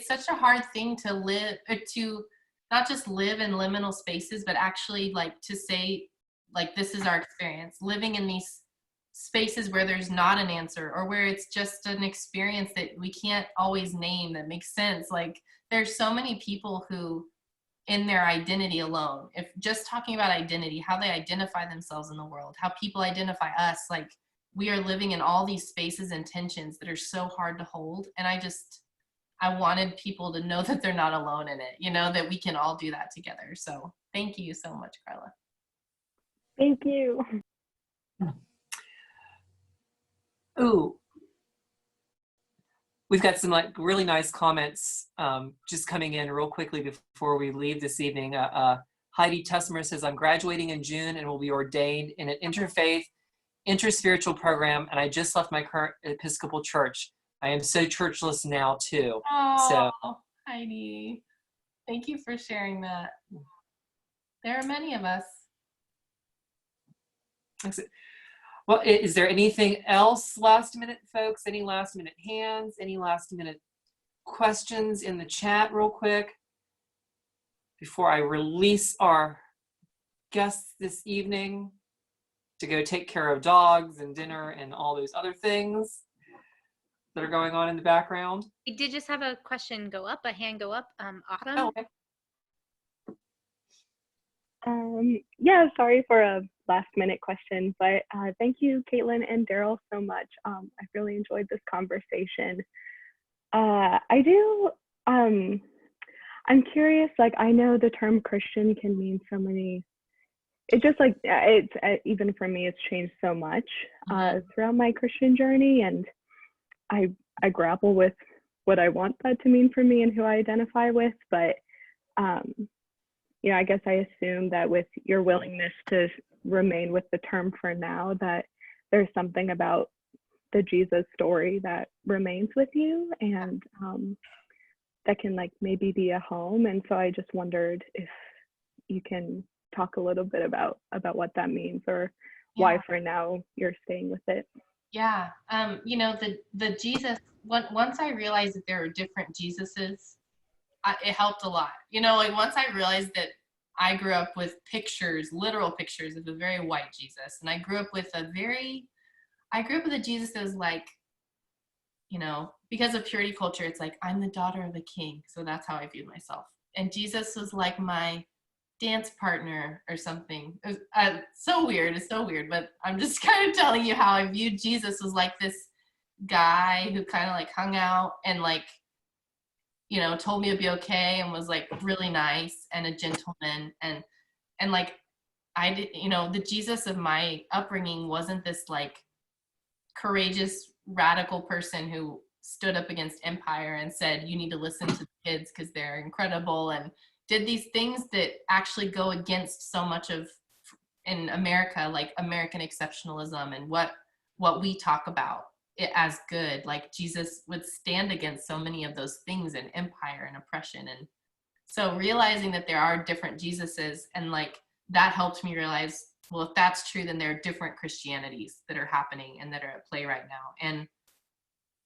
such a hard thing to live, to not just live in liminal spaces, but actually like to say, like, this is our experience, living in these spaces where there's not an answer, or where it's just an experience that we can't always name that makes sense. Like, there's so many people who, in their identity alone, if just talking about identity, how they identify themselves in the world, how people identify us, like, we are living in all these spaces and tensions that are so hard to hold. And I wanted people to know that they're not alone in it, you know, that we can all do that together. So thank you so much, Carla. Thank you. Ooh, we've got some like really nice comments just coming in real quickly before we leave this evening. Heidi Tusmer says, I'm graduating in June and will be ordained in an interfaith, interspiritual program, and I just left my current Episcopal church. I am so churchless now too. Oh, So, Heidi, thank you for sharing that. There are many of us. well, is there anything else last minute, folks? Any last minute hands? Any last minute questions in the chat real quick before I release our guests this evening to go take care of dogs and dinner and all those other things that are going on in the background? We did just have a question go up, a hand go up. Autumn. Oh, okay. Yeah, sorry for a last minute question, but thank you, Caitlin and Daryl, so much. I've really enjoyed this conversation. I'm curious, like, I know the term Christian can mean so many, it just like, even for me, it's changed so much throughout my Christian journey, and I grapple with what I want that to mean for me and who I identify with, but you know, I guess I assume that with your willingness to remain with the term for now, that there's something about the Jesus story that remains with you, and that can like maybe be a home. And so I just wondered if you can talk a little bit about what that means, or why for now you're staying with it. Yeah, you know, the Jesus, once I realized that there are different Jesuses, it helped a lot. You know, like once I realized that I grew up with pictures, literal pictures of a very white Jesus, and I grew up with a Jesus that was like, you know, because of purity culture, it's like, I'm the daughter of a king, so that's how I viewed myself. And Jesus was like my dance partner or something. It was so weird. It's so weird, but I'm just kind of telling you how I viewed Jesus was like this guy who kind of like hung out and like, you know, told me it'd be okay and was like really nice and a gentleman, and like I did, you know, the Jesus of my upbringing wasn't this like courageous radical person who stood up against empire and said you need to listen to the kids because they're incredible, and did these things that actually go against so much of in America, like American exceptionalism and what we talk about it as good. Like Jesus would stand against so many of those things in empire and oppression. And so realizing that there are different Jesuses, and like that helped me realize, well, if that's true, then there are different Christianities that are happening and that are at play right now.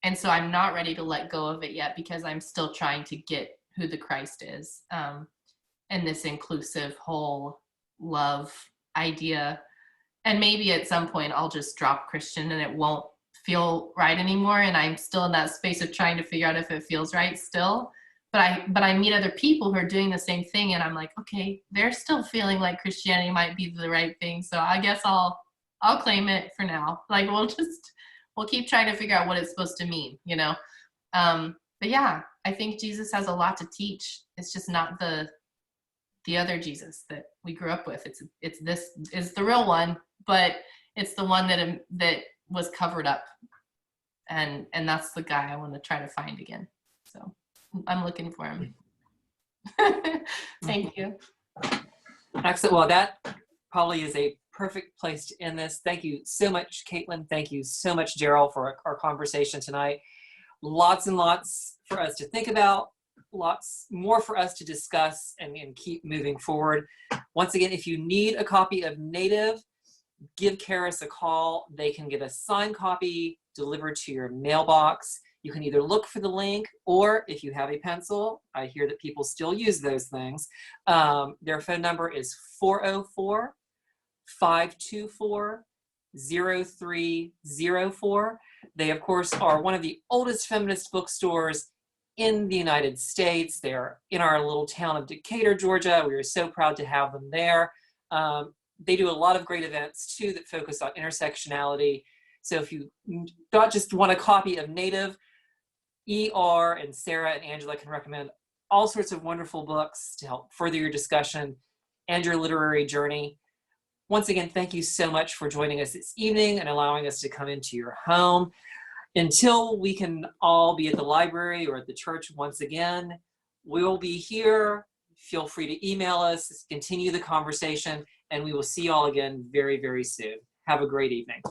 And so I'm not ready to let go of it yet, because I'm still trying to get who the Christ is, and this inclusive whole love idea. And maybe at some point I'll just drop Christian and it won't feel right anymore, and I'm still in that space of trying to figure out if it feels right still. But I meet other people who are doing the same thing, and I'm like, okay, they're still feeling like Christianity might be the right thing, so I guess I'll claim it for now. Like we'll keep trying to figure out what it's supposed to mean, you know. But yeah, I think Jesus has a lot to teach. It's just not the other Jesus that we grew up with. It's this is the real one, but it's the one that was covered up, and that's the guy I want to try to find again. So I'm looking for him. Thank you. Excellent. Well, that probably is a perfect place to end this. Thank you so much, Caitlin. Thank you so much, Daryl, for our conversation tonight. Lots and lots for us to think about, lots more for us to discuss and keep moving forward. Once again, if you need a copy of Native, give Karis a call. They can get a signed copy delivered to your mailbox. You can either look for the link, or if you have a pencil, I hear that people still use those things. Their phone number is 404-524-0304. They, of course, are one of the oldest feminist bookstores in the United States. They're in our little town of Decatur, Georgia. We are so proud to have them there. They do a lot of great events too that focus on intersectionality. So if you not just want a copy of Native, ER and Sarah and Angela can recommend all sorts of wonderful books to help further your discussion and your literary journey. Once again, thank you so much for joining us this evening and allowing us to come into your home. Until we can all be at the library or at the church once again, we will be here. Feel free to email us, continue the conversation, and we will see you all again very, very soon. Have a great evening.